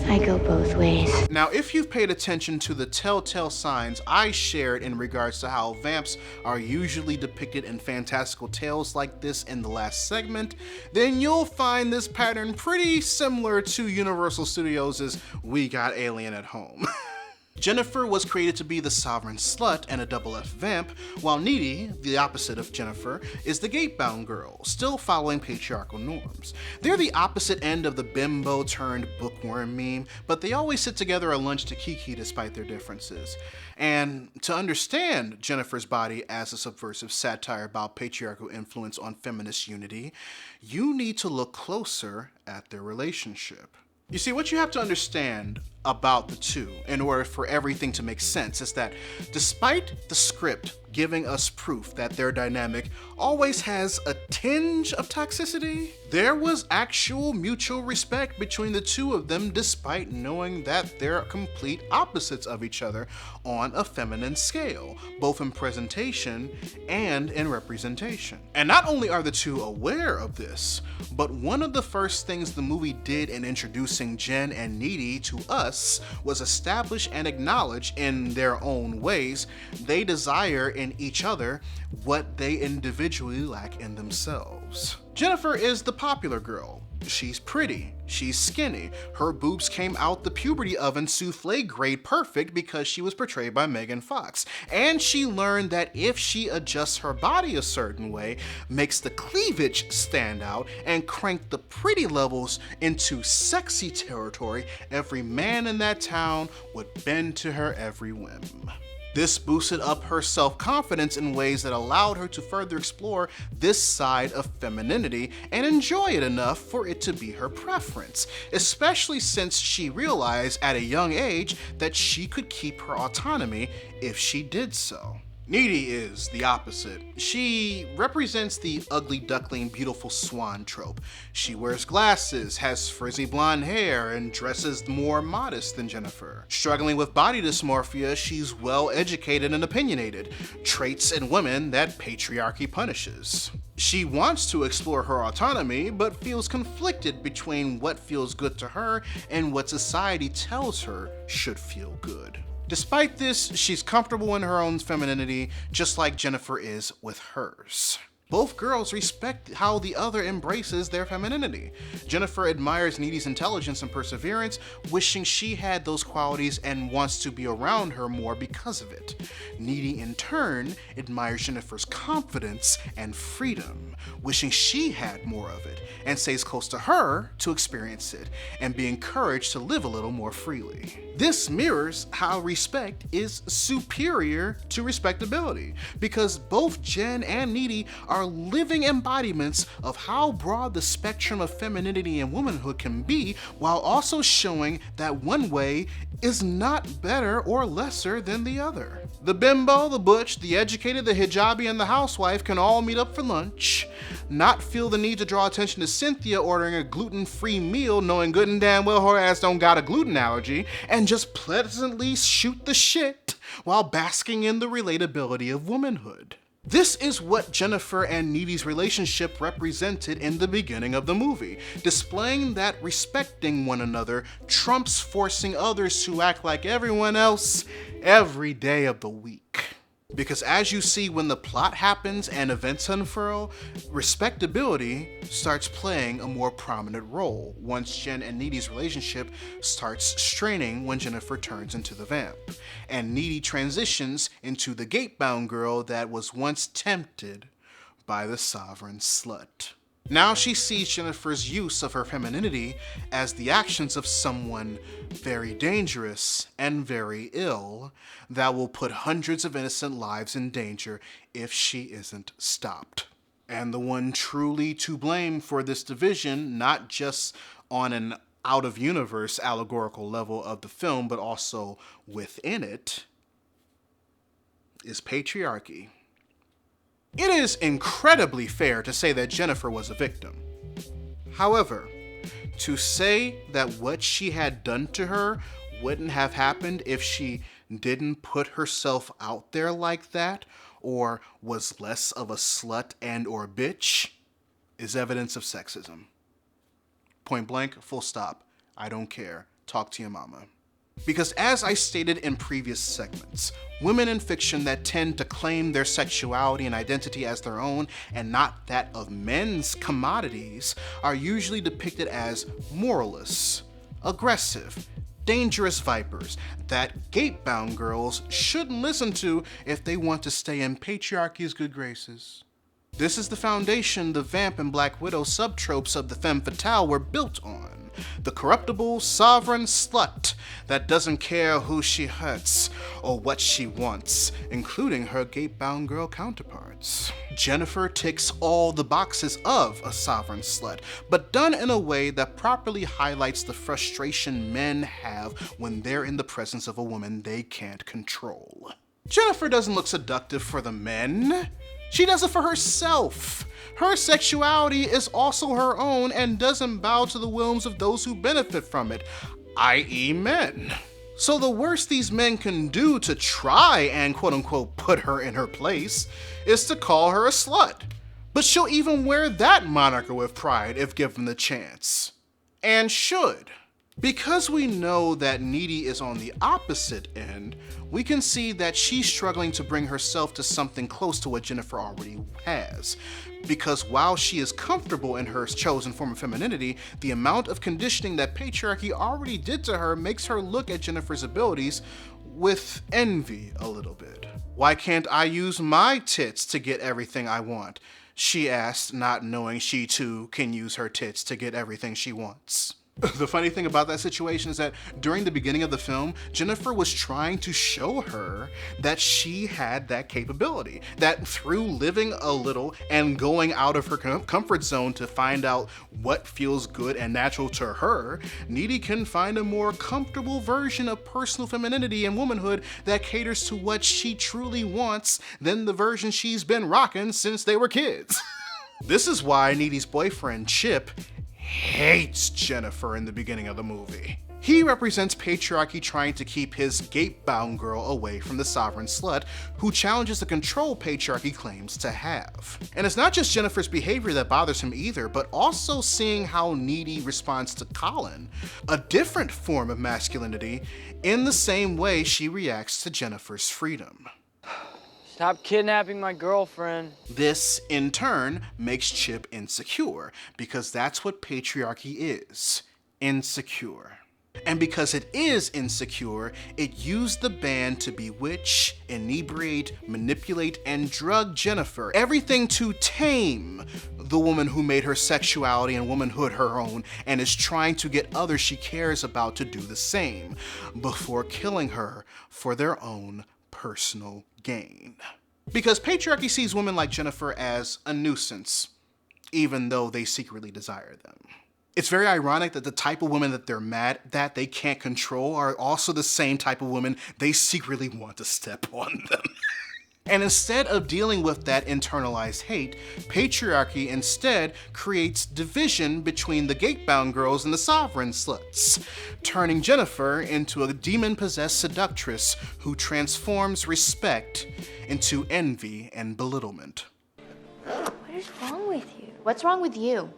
I go both ways. Now, if you've paid attention to the telltale signs I shared in regards to how vamps are usually depicted in fantastical tales like this in the last segment, then you'll find this pattern pretty similar to Universal Studios' We Got Alien at Home. Jennifer was created to be the sovereign slut and a double F vamp, while Needy, the opposite of Jennifer, is the gate-bound girl, still following patriarchal norms. They're the opposite end of the bimbo turned bookworm meme, but they always sit together at lunch to kiki despite their differences. And to understand Jennifer's body as a subversive satire about patriarchal influence on feminist unity, you need to look closer at their relationship. You see, what you have to understand about the two in order for everything to make sense is that despite the script giving us proof that their dynamic always has a tinge of toxicity, there was actual mutual respect between the two of them despite knowing that they're complete opposites of each other on a feminine scale, both in presentation and in representation. And not only are the two aware of this, but one of the first things the movie did in introducing Jen and Needy to us was establish and acknowledge in their own ways they desire in each other what they individually lack in themselves. Jennifer is the popular girl. She's pretty, she's skinny, her boobs came out the puberty oven souffle grade perfect because she was portrayed by Megan Fox, and she learned that if she adjusts her body a certain way, makes the cleavage stand out, and crank the pretty levels into sexy territory, every man in that town would bend to her every whim. This boosted up her self-confidence in ways that allowed her to further explore this side of femininity and enjoy it enough for it to be her preference, especially since she realized at a young age that she could keep her autonomy if she did so. Needy is the opposite. She represents the ugly duckling, beautiful swan trope. She wears glasses, has frizzy blonde hair, and dresses more modest than Jennifer. Struggling with body dysmorphia, she's well educated and opinionated, traits in women that patriarchy punishes. She wants to explore her autonomy, but feels conflicted between what feels good to her and what society tells her should feel good. Despite this, she's comfortable in her own femininity, just like Jennifer is with hers. Both girls respect how the other embraces their femininity. Jennifer admires Needy's intelligence and perseverance, wishing she had those qualities and wants to be around her more because of it. Needy, in turn, admires Jennifer's confidence and freedom, wishing she had more of it, and stays close to her to experience it and be encouraged to live a little more freely. This mirrors how respect is superior to respectability, because both Jen and Needy are living embodiments of how broad the spectrum of femininity and womanhood can be, while also showing that one way is not better or lesser than the other. The bimbo, the butch, the educated, the hijabi, and the housewife can all meet up for lunch, not feel the need to draw attention to Cynthia ordering a gluten-free meal knowing good and damn well her ass don't got a gluten allergy, and just pleasantly shoot the shit while basking in the relatability of womanhood. This is what Jennifer and Needy's relationship represented in the beginning of the movie, displaying that respecting one another trumps forcing others to act like everyone else every day of the week. Because as you see when the plot happens and events unfurl, respectability starts playing a more prominent role once Jen and Needy's relationship starts straining when Jennifer turns into the vamp, and Needy transitions into the gate-bound girl that was once tempted by the sovereign slut. Now she sees Jennifer's use of her femininity as the actions of someone very dangerous and very ill that will put hundreds of innocent lives in danger if she isn't stopped. And the one truly to blame for this division, not just on an out-of-universe allegorical level of the film, but also within it, is patriarchy. It is incredibly fair to say that Jennifer was a victim. However, to say that what she had done to her wouldn't have happened if she didn't put herself out there like that, or was less of a slut and or bitch, is evidence of sexism. Point blank, full stop. I don't care. Talk to your mama. Because as I stated in previous segments, women in fiction that tend to claim their sexuality and identity as their own and not that of men's commodities are usually depicted as moralists, aggressive, dangerous vipers that gate-bound girls shouldn't listen to if they want to stay in patriarchy's good graces. This is the foundation the vamp and Black Widow subtropes of the Femme Fatale were built on. The corruptible, sovereign slut that doesn't care who she hurts or what she wants, including her gate-bound girl counterparts. Jennifer ticks all the boxes of a sovereign slut, but done in a way that properly highlights the frustration men have when they're in the presence of a woman they can't control. Jennifer doesn't look seductive for the men. She does it for herself. Her sexuality is also her own and doesn't bow to the whims of those who benefit from it, i.e. men. So the worst these men can do to try and quote-unquote put her in her place is to call her a slut. But she'll even wear that moniker with pride if given the chance. And should. Because we know that Needy is on the opposite end, we can see that she's struggling to bring herself to something close to what Jennifer already has. Because while she is comfortable in her chosen form of femininity, the amount of conditioning that patriarchy already did to her makes her look at Jennifer's abilities with envy a little bit. "Why can't I use my tits to get everything I want?" she asked, not knowing she too can use her tits to get everything she wants. The funny thing about that situation is that during the beginning of the film, Jennifer was trying to show her that she had that capability, that through living a little and going out of her comfort zone to find out what feels good and natural to her, Needy can find a more comfortable version of personal femininity and womanhood that caters to what she truly wants than the version she's been rocking since they were kids. This is why Needy's boyfriend, Chip, hates Jennifer in the beginning of the movie. He represents patriarchy trying to keep his gate-bound girl away from the sovereign slut who challenges the control patriarchy claims to have. And it's not just Jennifer's behavior that bothers him either, but also seeing how Needy responds to Colin, a different form of masculinity, in the same way she reacts to Jennifer's freedom. Stop kidnapping my girlfriend. This, in turn, makes Chip insecure, because that's what patriarchy is, insecure. And because it is insecure, it used the band to bewitch, inebriate, manipulate, and drug Jennifer. Everything to tame the woman who made her sexuality and womanhood her own and is trying to get others she cares about to do the same, before killing her for their own personal gain. Because patriarchy sees women like Jennifer as a nuisance, even though they secretly desire them. It's very ironic that the type of women that they're mad that they can't control are also the same type of women they secretly want to step on them. And instead of dealing with that internalized hate, patriarchy instead creates division between the gate-bound girls and the sovereign sluts, turning Jennifer into a demon-possessed seductress who transforms respect into envy and belittlement. What is wrong with you? What's wrong with you?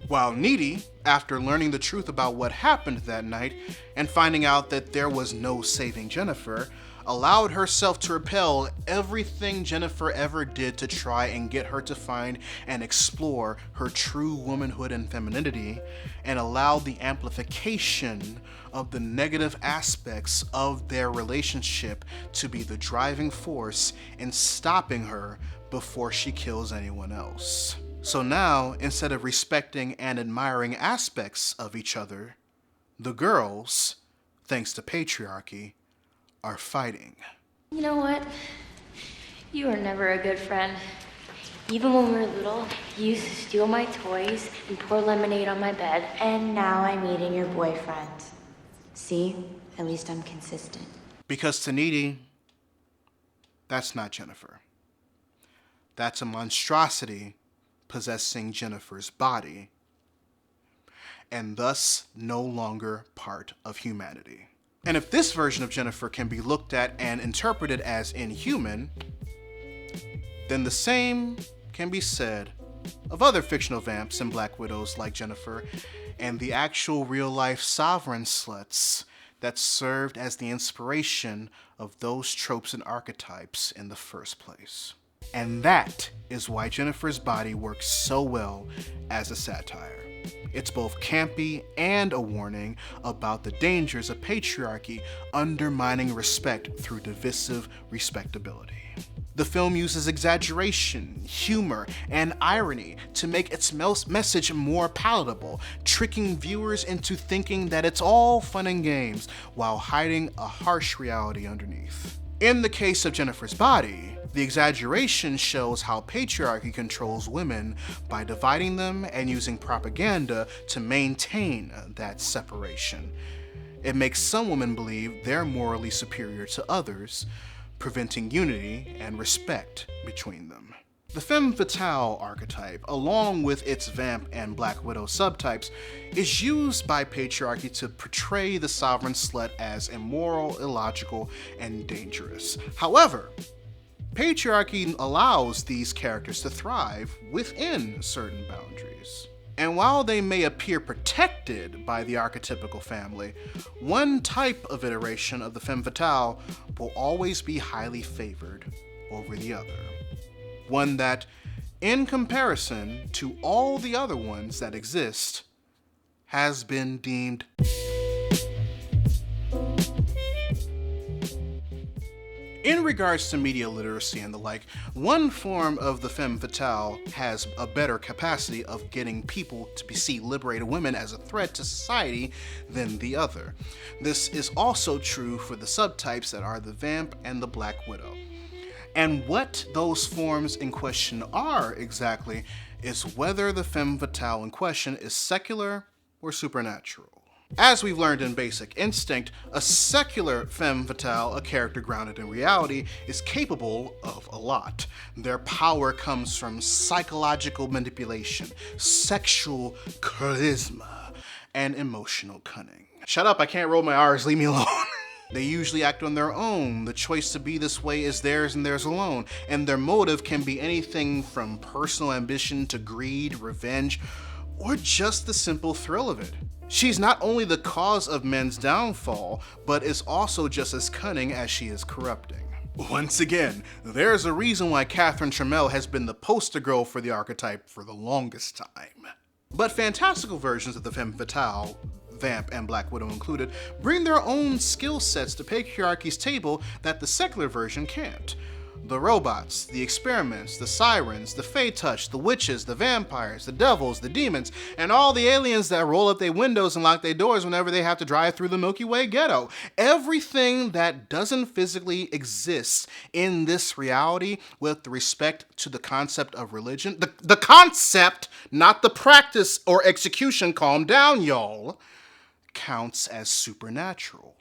While Needy, after learning the truth about what happened that night and finding out that there was no saving Jennifer, allowed herself to repel everything Jennifer ever did to try and get her to find and explore her true womanhood and femininity, and allowed the amplification of the negative aspects of their relationship to be the driving force in stopping her before she kills anyone else. So now, instead of respecting and admiring aspects of each other, the girls, thanks to patriarchy, are fighting. You know what? You were never a good friend. Even when we were little, you used to steal my toys and pour lemonade on my bed. And now I'm eating your boyfriend. See? At least I'm consistent. Because to Needy, that's not Jennifer. That's a monstrosity possessing Jennifer's body, and thus no longer part of humanity. And if this version of Jennifer can be looked at and interpreted as inhuman, then the same can be said of other fictional vamps and Black Widows like Jennifer, and the actual real-life sovereign sluts that served as the inspiration of those tropes and archetypes in the first place. And that is why Jennifer's Body works so well as a satire. It's both campy and a warning about the dangers of patriarchy undermining respect through divisive respectability. The film uses exaggeration, humor, and irony to make its message more palatable, tricking viewers into thinking that it's all fun and games while hiding a harsh reality underneath. In the case of Jennifer's Body, the exaggeration shows how patriarchy controls women by dividing them and using propaganda to maintain that separation. It makes some women believe they're morally superior to others, preventing unity and respect between them. The Femme Fatale archetype, along with its vamp and Black Widow subtypes, is used by patriarchy to portray the sovereign slut as immoral, illogical, and dangerous. However, patriarchy allows these characters to thrive within certain boundaries. And while they may appear protected by the archetypical family, one type of iteration of the Femme Fatale will always be highly favored over the other. One that, in comparison to all the other ones that exist, has been deemed In regards to media literacy and the like, one form of the Femme Fatale has a better capacity of getting people to see liberated women as a threat to society than the other. This is also true for the subtypes that are the Vamp and the Black Widow. And what those forms in question are exactly is whether the Femme Fatale in question is secular or supernatural. As we've learned in Basic Instinct, a secular femme fatale, a character grounded in reality, is capable of a lot. Their power comes from psychological manipulation, sexual charisma, and emotional cunning. Shut up, I can't roll my R's, leave me alone. They usually act on their own. The choice to be this way is theirs and theirs alone, and their motive can be anything from personal ambition to greed, revenge, or just the simple thrill of it. She's not only the cause of men's downfall, but is also just as cunning as she is corrupting. Once again, there's a reason why Catherine Trammell has been the poster girl for the archetype for the longest time. But fantastical versions of the Femme Fatale, Vamp and Black Widow included, bring their own skill sets to patriarchy's table that the secular version can't. The robots, the experiments, the sirens, the Fey Touch, the witches, the vampires, the devils, the demons, and all the aliens that roll up their windows and lock their doors whenever they have to drive through the Milky Way ghetto. Everything that doesn't physically exist in this reality with respect to the concept of religion, the concept, not the practice or execution, calm down, y'all, counts as supernatural.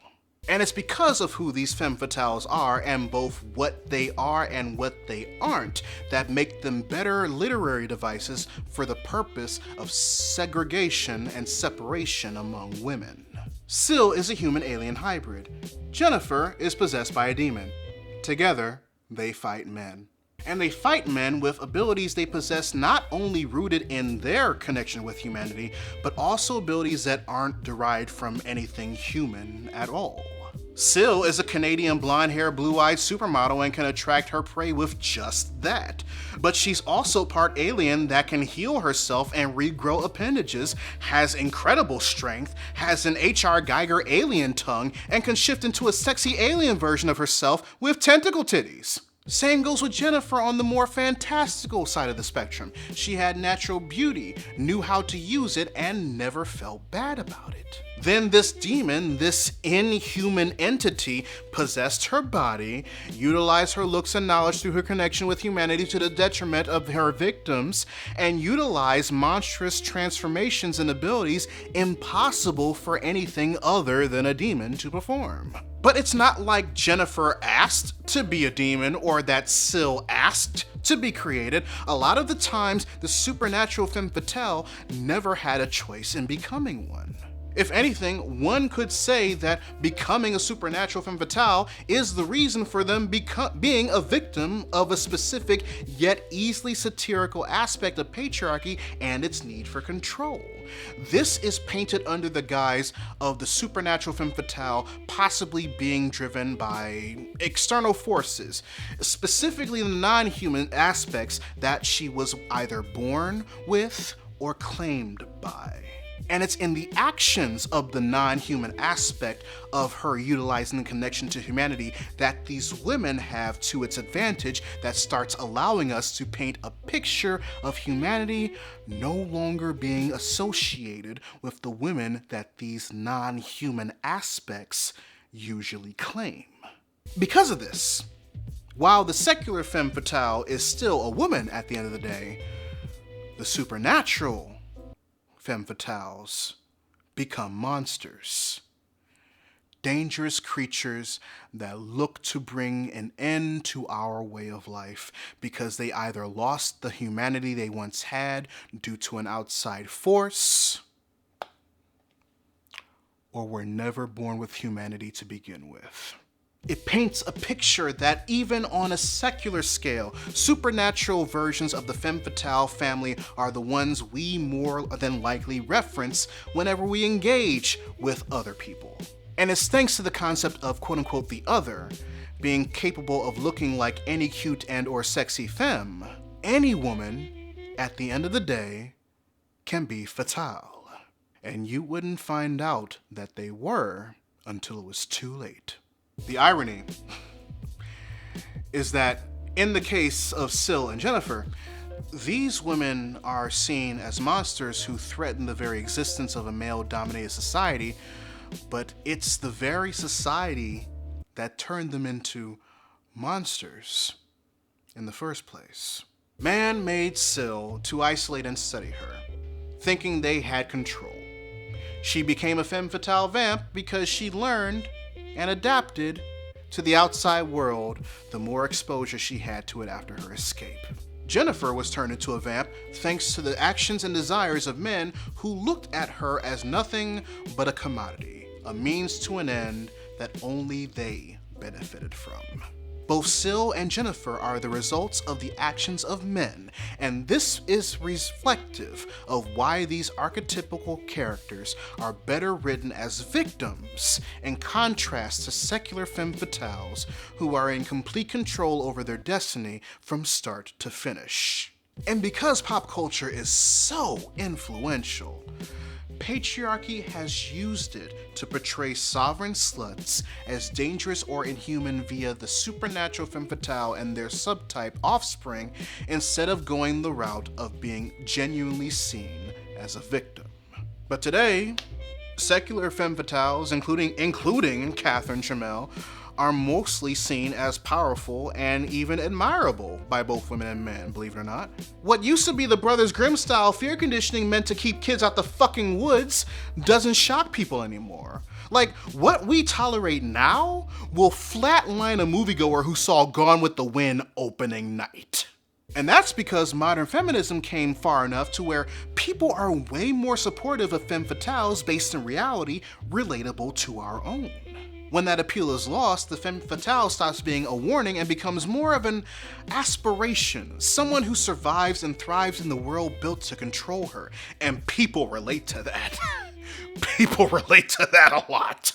And it's because of who these femme fatales are, and both what they are and what they aren't, that make them better literary devices for the purpose of segregation and separation among women. Syl is a human-alien hybrid. Jennifer is possessed by a demon. Together, they fight men. And they fight men with abilities they possess not only rooted in their connection with humanity, but also abilities that aren't derived from anything human at all. Syl is a Canadian blonde-haired, blue-eyed supermodel and can attract her prey with just that. But she's also part alien that can heal herself and regrow appendages, has incredible strength, has an H.R. Geiger alien tongue, and can shift into a sexy alien version of herself with tentacle titties. Same goes with Jennifer on the more fantastical side of the spectrum. She had natural beauty, knew how to use it, and never felt bad about it. Then this demon, this inhuman entity, possessed her body, utilized her looks and knowledge through her connection with humanity to the detriment of her victims, and utilized monstrous transformations and abilities impossible for anything other than a demon to perform. But it's not like Jennifer asked to be a demon or that Syl asked to be created. A lot of the times, the supernatural Femme Fatale never had a choice in becoming one. If anything, one could say that becoming a supernatural Femme Fatale is the reason for them being a victim of a specific yet easily satirical aspect of patriarchy and its need for control. This is painted under the guise of the supernatural Femme Fatale possibly being driven by external forces, specifically the non-human aspects that she was either born with or claimed by. And it's in the actions of the non-human aspect of her utilizing the connection to humanity that these women have to its advantage that starts allowing us to paint a picture of humanity no longer being associated with the women that these non-human aspects usually claim. Because of this, while the secular Femme Fatale is still a woman at the end of the day, the supernatural Femme Fatales become monsters. Dangerous creatures that look to bring an end to our way of life because they either lost the humanity they once had due to an outside force or were never born with humanity to begin with. It paints a picture that even on a secular scale, supernatural versions of the Femme Fatale family are the ones we more than likely reference whenever we engage with other people. And it's thanks to the concept of quote-unquote the other being capable of looking like any cute and or sexy femme, any woman, at the end of the day, can be fatale. And you wouldn't find out that they were until it was too late. The irony is that in the case of Syl and Jennifer, these women are seen as monsters who threaten the very existence of a male-dominated society, but it's the very society that turned them into monsters in the first place. Man made Syl to isolate and study her, thinking they had control. She became a Femme Fatale vamp because she learned and adapted to the outside world the more exposure she had to it after her escape. Jennifer was turned into a vamp thanks to the actions and desires of men who looked at her as nothing but a commodity, a means to an end that only they benefited from. Both Syl and Jennifer are the results of the actions of men, and this is reflective of why these archetypical characters are better written as victims in contrast to secular Femme Fatales who are in complete control over their destiny from start to finish. And because pop culture is so influential, patriarchy has used it to portray sovereign sluts as dangerous or inhuman via the supernatural Femme Fatale and their subtype offspring instead of going the route of being genuinely seen as a victim. But today, secular Femme Fatales, including Catherine Trammell, are mostly seen as powerful and even admirable by both women and men, believe it or not. What used to be the Brothers Grimm style fear conditioning meant to keep kids out the fucking woods doesn't shock people anymore. Like, what we tolerate now will flatline a moviegoer who saw Gone with the Wind opening night. And that's because modern feminism came far enough to where people are way more supportive of Femme Fatales based in reality relatable to our own. When that appeal is lost, the Femme Fatale stops being a warning and becomes more of an aspiration, someone who survives and thrives in the world built to control her. And people relate to that. People relate to that a lot.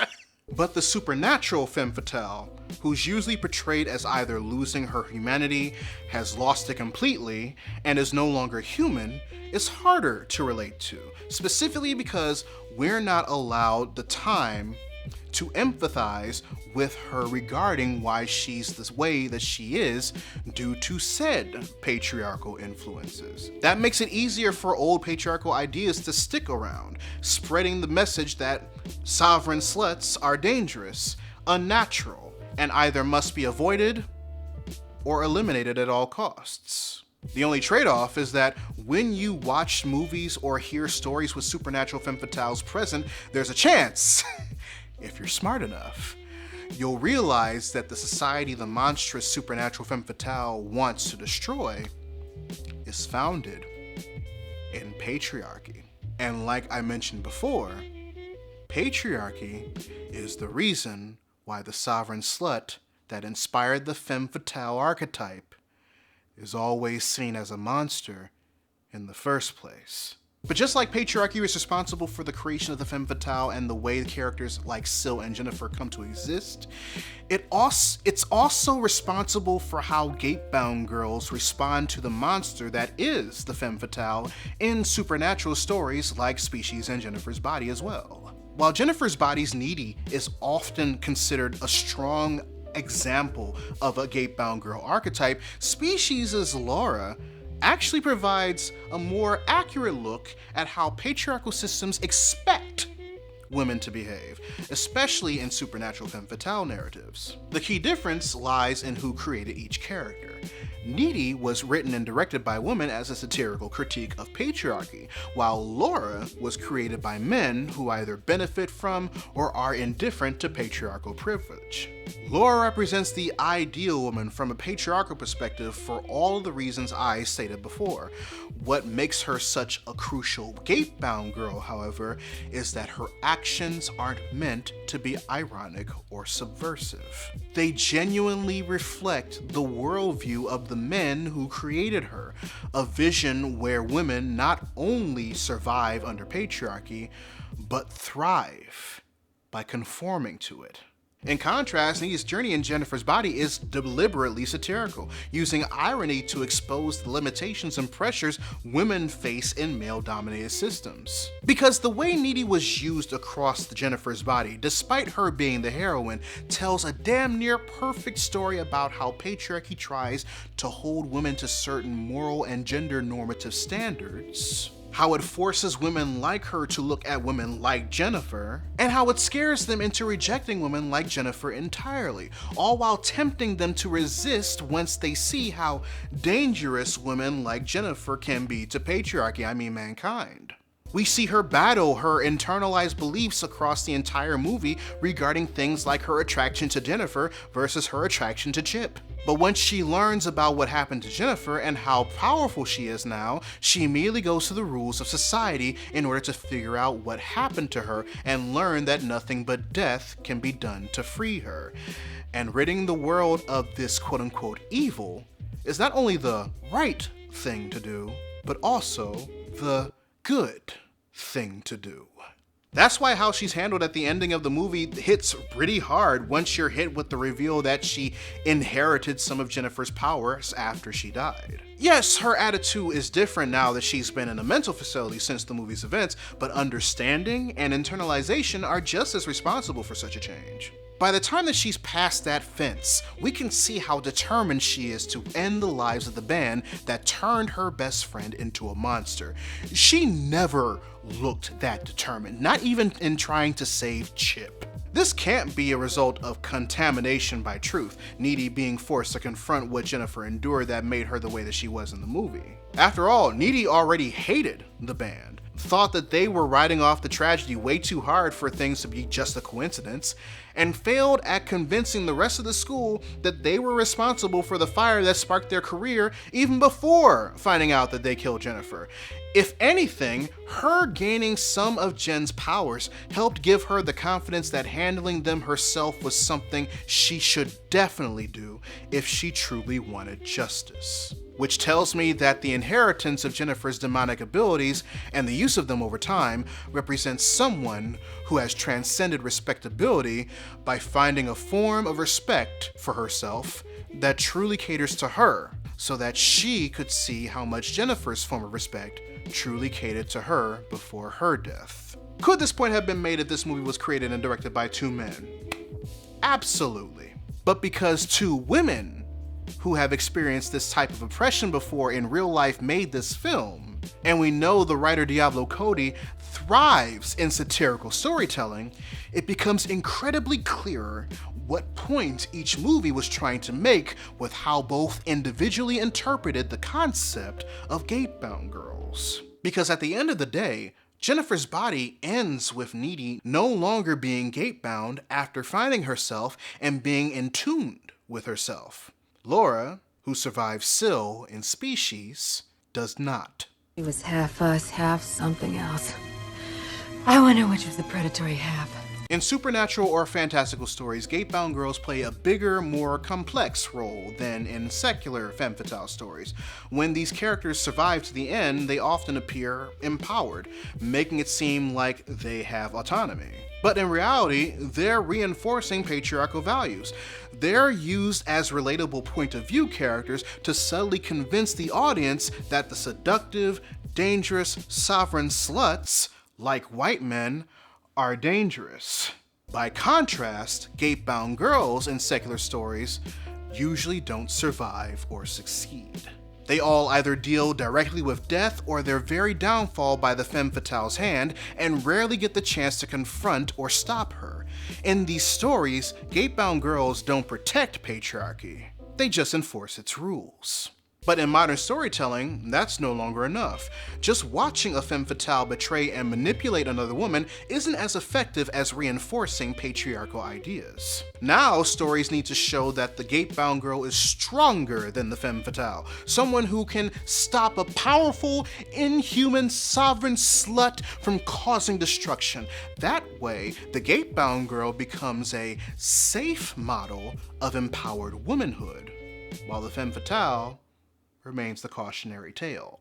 But the supernatural femme fatale, who's usually portrayed as either losing her humanity, has lost it completely, and is no longer human, is harder to relate to, specifically because we're not allowed the time to empathize with her regarding why she's this way that she is due to said patriarchal influences. That makes it easier for old patriarchal ideas to stick around, spreading the message that sovereign sluts are dangerous, unnatural, and either must be avoided or eliminated at all costs. The only trade-off is that when you watch movies or hear stories with supernatural femme fatales present, there's a chance if you're smart enough, you'll realize that the society the monstrous supernatural femme fatale wants to destroy is founded in patriarchy. And like I mentioned before, patriarchy is the reason why the sovereign slut that inspired the femme fatale archetype is always seen as a monster in the first place. But just like patriarchy is responsible for the creation of the femme fatale and the way characters like Syl and Jennifer come to exist, it's also responsible for how gate-bound girls respond to the monster that is the femme fatale in supernatural stories like Species and Jennifer's Body as well. While Jennifer's Body's Needy is often considered a strong example of a gate-bound girl archetype, Species' Laura actually provides a more accurate look at how patriarchal systems expect women to behave, especially in supernatural femme fatale narratives. The key difference lies in who created each character. Needy was written and directed by women as a satirical critique of patriarchy, while Laura was created by men who either benefit from or are indifferent to patriarchal privilege. Laura represents the ideal woman from a patriarchal perspective for all of the reasons I stated before. What makes her such a crucial gate-bound girl, however, is that her actions aren't meant to be ironic or subversive. They genuinely reflect the worldview of the men who created her, a vision where women not only survive under patriarchy, but thrive by conforming to it. In contrast, Needy's journey in Jennifer's Body is deliberately satirical, using irony to expose the limitations and pressures women face in male-dominated systems. Because the way Needy was used across the Jennifer's Body, despite her being the heroine, tells a damn near perfect story about how patriarchy tries to hold women to certain moral and gender normative standards, how it forces women like her to look at women like Jennifer, and how it scares them into rejecting women like Jennifer entirely, all while tempting them to resist once they see how dangerous women like Jennifer can be to patriarchy, I mean mankind. We see her battle her internalized beliefs across the entire movie regarding things like her attraction to Jennifer versus her attraction to Chip. But once she learns about what happened to Jennifer and how powerful she is now, she immediately goes to the rules of society in order to figure out what happened to her and learn that nothing but death can be done to free her. And ridding the world of this quote-unquote evil is not only the right thing to do, but also the good thing to do. That's why how she's handled at the ending of the movie hits pretty hard once you're hit with the reveal that she inherited some of Jennifer's powers after she died. Yes, her attitude is different now that she's been in a mental facility since the movie's events, but understanding and internalization are just as responsible for such a change. By the time that she's past that fence, we can see how determined she is to end the lives of the band that turned her best friend into a monster. She never looked that determined, not even in trying to save Chip. This can't be a result of contamination by truth, Needy being forced to confront what Jennifer endured that made her the way that she was in the movie. After all, Needy already hated the band, thought that they were writing off the tragedy way too hard for things to be just a coincidence, and failed at convincing the rest of the school that they were responsible for the fire that sparked their career even before finding out that they killed Jennifer. If anything, her gaining some of Jen's powers helped give her the confidence that handling them herself was something she should definitely do if she truly wanted justice. which tells me that the inheritance of Jennifer's demonic abilities and the use of them over time represents someone who has transcended respectability by finding a form of respect for herself that truly caters to her, so that she could see how much Jennifer's form of respect truly catered to her before her death. Could this point have been made if this movie was created and directed by two men? Absolutely. But because two women who have experienced this type of oppression before in real life made this film, and we know the writer Diablo Cody thrives in satirical storytelling, it becomes incredibly clearer what point each movie was trying to make with how both individually interpreted the concept of gate-bound girls. Because at the end of the day, Jennifer's body ends with Needy no longer being gate-bound after finding herself and being in tune with herself. Laura, who survives Syl in Species, does not. He was half us, half something else. I wonder which was the predatory half. In supernatural or fantastical stories, gate-bound girls play a bigger, more complex role than in secular femme fatale stories. When these characters survive to the end, they often appear empowered, making it seem like they have autonomy. But in reality, they're reinforcing patriarchal values. They're used as relatable point of view characters to subtly convince the audience that the seductive, dangerous, sovereign sluts, like white men, are dangerous. By contrast, gate-bound girls in secular stories usually don't survive or succeed. They all either deal directly with death or their very downfall by the femme fatale's hand and rarely get the chance to confront or stop her. In these stories, gate-bound girls don't protect patriarchy, they just enforce its rules. But in modern storytelling, that's no longer enough. Just watching a femme fatale betray and manipulate another woman isn't as effective as reinforcing patriarchal ideas. Now, stories need to show that the gate-bound girl is stronger than the femme fatale, someone who can stop a powerful, inhuman, sovereign slut from causing destruction. That way, the gate-bound girl becomes a safe model of empowered womanhood, while the femme fatale remains the cautionary tale.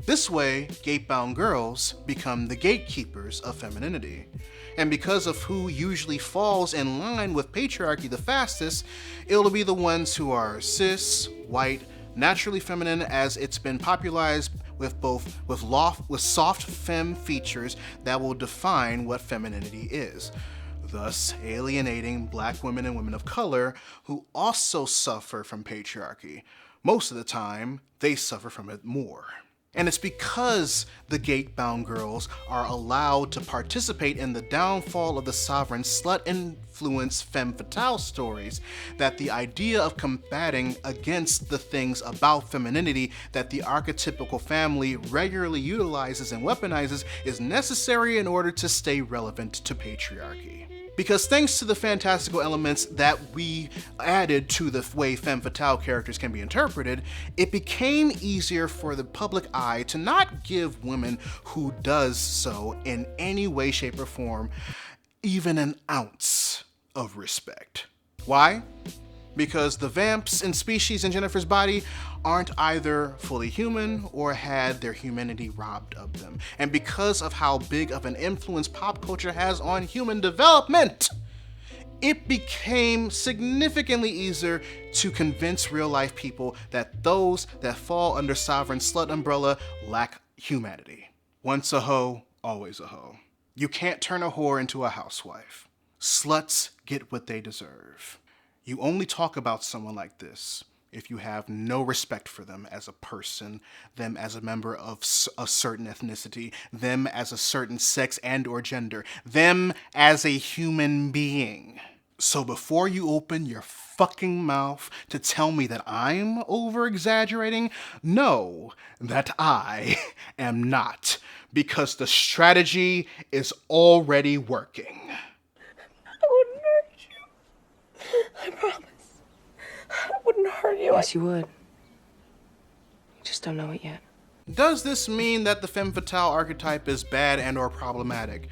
This way, gate-bound girls become the gatekeepers of femininity. And because of who usually falls in line with patriarchy the fastest, it'll be the ones who are cis, white, naturally feminine, as it's been popularized with soft femme features that will define what femininity is, thus alienating black women and women of color who also suffer from patriarchy. Most of the time, they suffer from it more. And it's because the gate-bound girls are allowed to participate in the downfall of the sovereign slut-influenced femme fatale stories that the idea of combating against the things about femininity that the archetypical family regularly utilizes and weaponizes is necessary in order to stay relevant to patriarchy. Because thanks to the fantastical elements that we added to the way femme fatale characters can be interpreted, it became easier for the public eye to not give women who does so in any way, shape, or form even an ounce of respect. Why? Because the vamps in Species and Jennifer's body aren't either fully human or had their humanity robbed of them. And because of how big of an influence pop culture has on human development, it became significantly easier to convince real life people that those that fall under sovereign slut umbrella lack humanity. Once a hoe, always a hoe. You can't turn a whore into a housewife. Sluts get what they deserve. You only talk about someone like this if you have no respect for them as a person, them as a member of a certain ethnicity, them as a certain sex and or gender, them as a human being. So before you open your fucking mouth to tell me that I'm over-exaggerating, know that I am not, because the strategy is already working. I wouldn't hurt you. I promise. I wouldn't hurt you. Yes, you would. You just don't know it yet. Does this mean that the femme fatale archetype is bad and or problematic?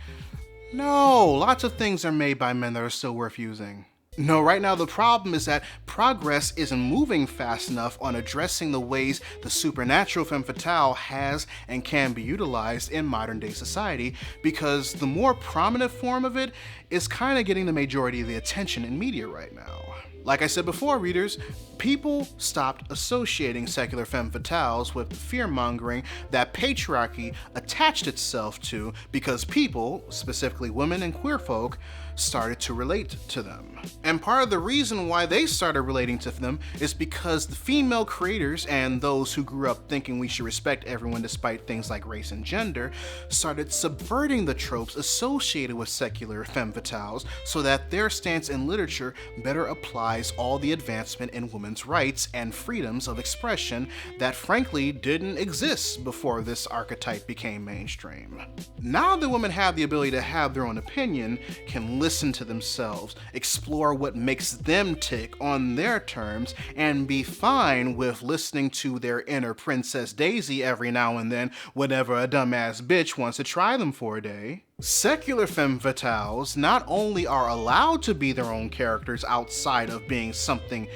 No, lots of things are made by men that are still worth using. No, right now the problem is that progress isn't moving fast enough on addressing the ways the supernatural femme fatale has and can be utilized in modern day society, because the more prominent form of it is kind of getting the majority of the attention in media right now. Like I said before, readers, people stopped associating secular femme fatales with the fear-mongering that patriarchy attached itself to, because people, specifically women and queer folk, started to relate to them. And part of the reason why they started relating to them is because the female creators and those who grew up thinking we should respect everyone despite things like race and gender started subverting the tropes associated with secular femme fatales so that their stance in literature better applies all the advancement in women's rights and freedoms of expression that frankly didn't exist before this archetype became mainstream. Now that women have the ability to have their own opinion, can listen to themselves, explore what makes them tick on their terms, and be fine with listening to their inner Princess Daisy every now and then whenever a dumbass bitch wants to try them for a day. Secular femme fatales not only are allowed to be their own characters outside of being something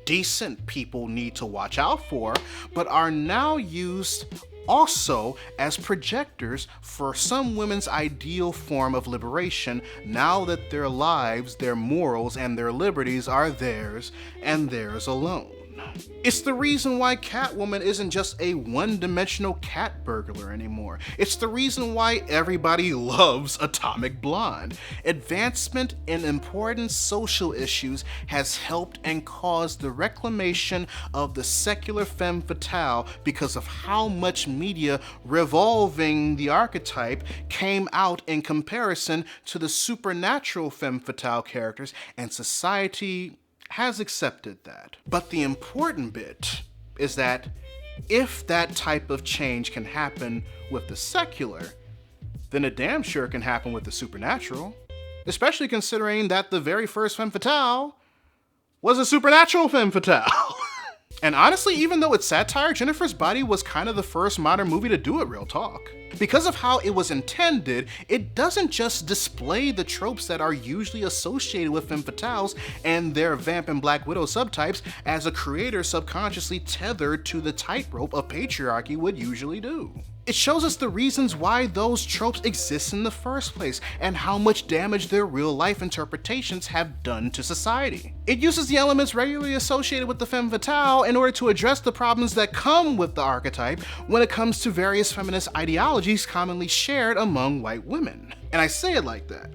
decent people need to watch out for, but are now used also as projectors for some women's ideal form of liberation now that their lives, their morals, and their liberties are theirs and theirs alone. It's the reason why Catwoman isn't just a one-dimensional cat burglar anymore. It's the reason why everybody loves Atomic Blonde. Advancement in important social issues has helped and caused the reclamation of the secular femme fatale because of how much media revolving the archetype came out in comparison to the supernatural femme fatale characters, and society has accepted that. But the important bit is that if that type of change can happen with the secular, then it damn sure can happen with the supernatural, especially considering that the very first femme fatale was a supernatural femme fatale. And honestly, even though it's satire, Jennifer's Body was kind of the first modern movie to do it, real talk. Because of how it was intended, it doesn't just display the tropes that are usually associated with femme fatales and their vamp and Black Widow subtypes, as a creator subconsciously tethered to the tightrope of patriarchy would usually do. It shows us the reasons why those tropes exist in the first place and how much damage their real-life interpretations have done to society. It uses the elements regularly associated with the femme fatale in order to address the problems that come with the archetype when it comes to various feminist ideologies commonly shared among white women. And I say it like that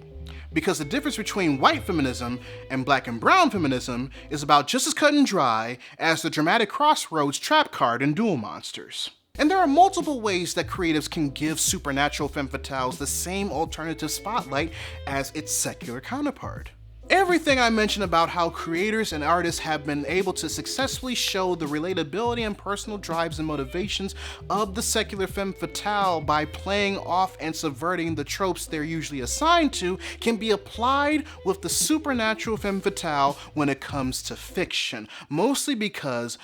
because the difference between white feminism and black and brown feminism is about just as cut and dry as the dramatic crossroads trap card in Duel Monsters. And there are multiple ways that creatives can give supernatural femme fatales the same alternative spotlight as its secular counterpart. Everything I mentioned about how creators and artists have been able to successfully show the relatability and personal drives and motivations of the secular femme fatale by playing off and subverting the tropes they're usually assigned to can be applied with the supernatural femme fatale when it comes to fiction, mostly because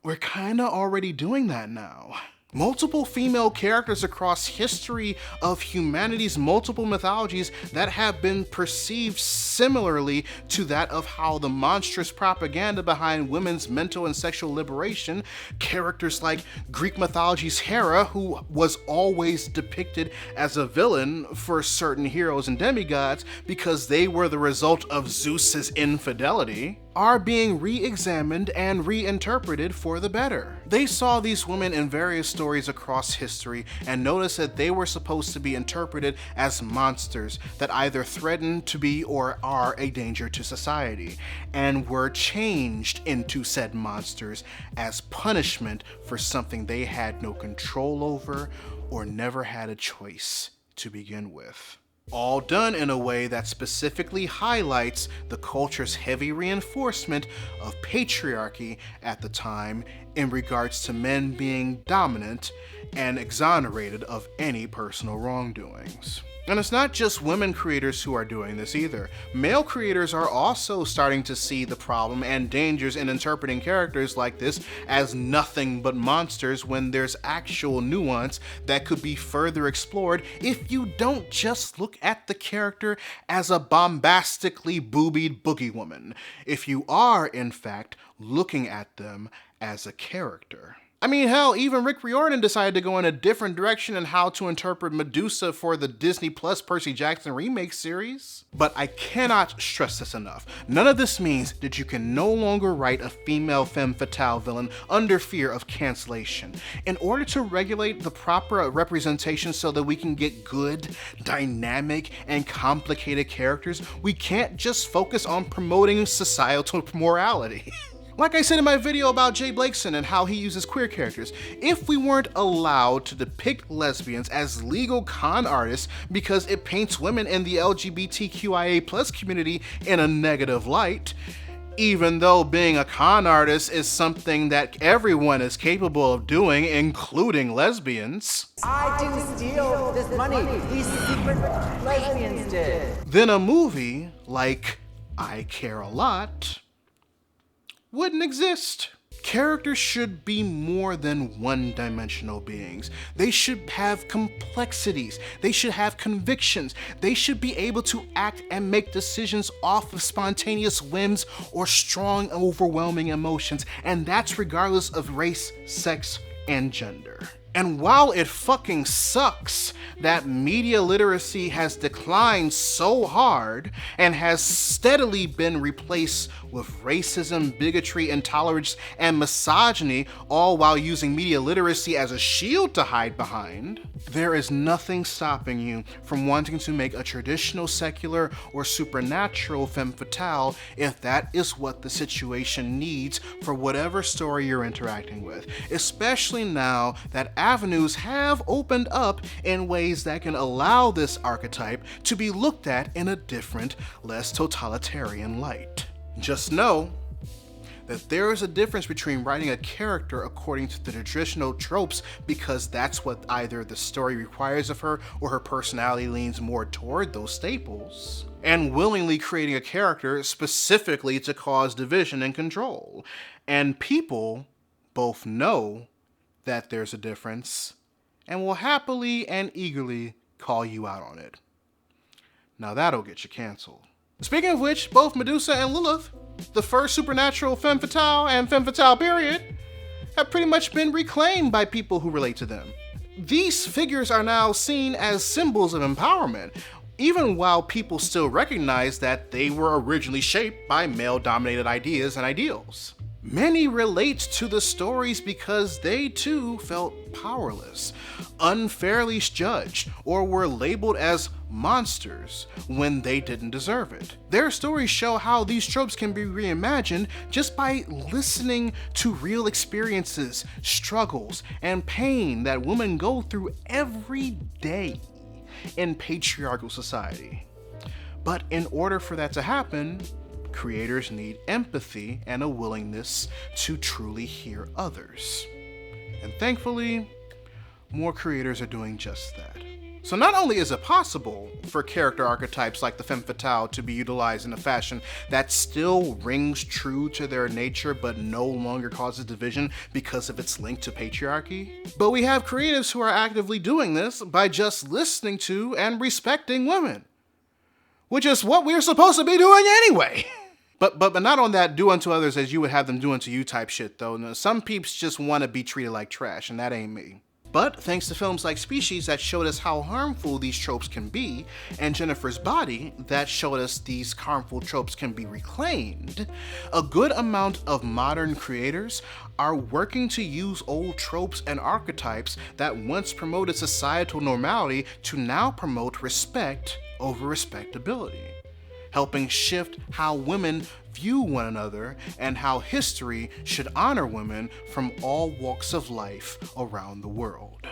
we're kinda already doing that now. Multiple female characters across history of humanity's multiple mythologies that have been perceived similarly to that of how the monstrous propaganda behind women's mental and sexual liberation, characters like Greek mythology's Hera, who was always depicted as a villain for certain heroes and demigods because they were the result of Zeus's infidelity, are being re-examined and reinterpreted for the better. They saw these women in various stories across history and noticed that they were supposed to be interpreted as monsters that either threaten to be or are a danger to society, and were changed into said monsters as punishment for something they had no control over or never had a choice to begin with. All done in a way that specifically highlights the culture's heavy reinforcement of patriarchy at the time in regards to men being dominant and exonerated of any personal wrongdoings. And it's not just women creators who are doing this either. Male creators are also starting to see the problem and dangers in interpreting characters like this as nothing but monsters when there's actual nuance that could be further explored if you don't just look at the character as a bombastically boobied boogie woman, if you are, in fact, looking at them as a character. I mean, hell, even Rick Riordan decided to go in a different direction in how to interpret Medusa for the Disney Plus Percy Jackson remake series. But I cannot stress this enough. None of this means that you can no longer write a female femme fatale villain under fear of cancellation. In order to regulate the proper representation so that we can get good, dynamic, and complicated characters, we can't just focus on promoting societal morality. Like I said in my video about Jay Blakeson and how he uses queer characters, if we weren't allowed to depict lesbians as legal con artists because it paints women in the LGBTQIA+ community in a negative light, even though being a con artist is something that everyone is capable of doing, including lesbians, I didn't steal this money, these secret lesbians did. then a movie like I Care a Lot wouldn't exist. Characters should be more than one-dimensional beings. They should have complexities. They should have convictions. They should be able to act and make decisions off of spontaneous whims or strong, overwhelming emotions, and that's regardless of race, sex, and gender. And while it fucking sucks that media literacy has declined so hard and has steadily been replaced with racism, bigotry, intolerance, and misogyny, all while using media literacy as a shield to hide behind, there is nothing stopping you from wanting to make a traditional secular or supernatural femme fatale if that is what the situation needs for whatever story you're interacting with, especially now that avenues have opened up in ways that can allow this archetype to be looked at in a different, less totalitarian light. Just know that there is a difference between writing a character according to the traditional tropes because that's what either the story requires of her or her personality leans more toward those staples, and willingly creating a character specifically to cause division and control. And people both know that there's a difference and will happily and eagerly call you out on it. Now that'll get you canceled. Speaking of which, both Medusa and Lilith, the first supernatural femme fatale and femme fatale period, have pretty much been reclaimed by people who relate to them. These figures are now seen as symbols of empowerment, even while people still recognize that they were originally shaped by male-dominated ideas and ideals. Many relate to the stories because they too felt powerless, unfairly judged, or were labeled as monsters when they didn't deserve it. Their stories show how these tropes can be reimagined just by listening to real experiences, struggles, and pain that women go through every day in patriarchal society. But in order for that to happen, creators need empathy and a willingness to truly hear others. And thankfully, more creators are doing just that. So not only is it possible for character archetypes like the femme fatale to be utilized in a fashion that still rings true to their nature but no longer causes division because of its link to patriarchy, but we have creatives who are actively doing this by just listening to and respecting women, which is what we're supposed to be doing anyway. But not on that do unto others as you would have them do unto you type shit though. No, some peeps just want to be treated like trash, and that ain't me. But thanks to films like Species that showed us how harmful these tropes can be, and Jennifer's Body that showed us these harmful tropes can be reclaimed, a good amount of modern creators are working to use old tropes and archetypes that once promoted societal normality to now promote respect over respectability, helping shift how women view one another and how history should honor women from all walks of life around the world.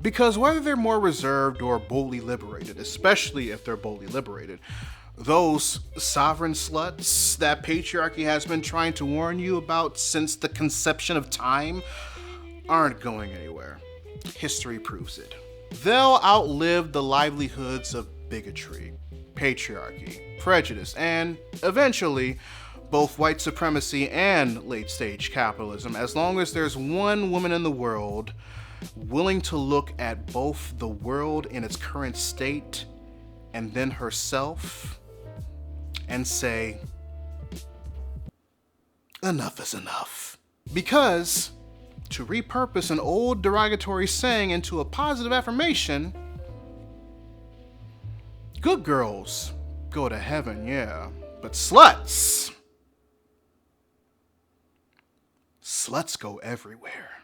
Because whether they're more reserved or boldly liberated, especially if they're boldly liberated, those sovereign sluts that patriarchy has been trying to warn you about since the conception of time aren't going anywhere. History proves it. They'll outlive the livelihoods of bigotry, patriarchy, prejudice, and eventually both white supremacy and late-stage capitalism, as long as there's one woman in the world willing to look at both the world in its current state and then herself and say, enough is enough. Because to repurpose an old derogatory saying into a positive affirmation, good girls go to heaven, yeah, but sluts go everywhere.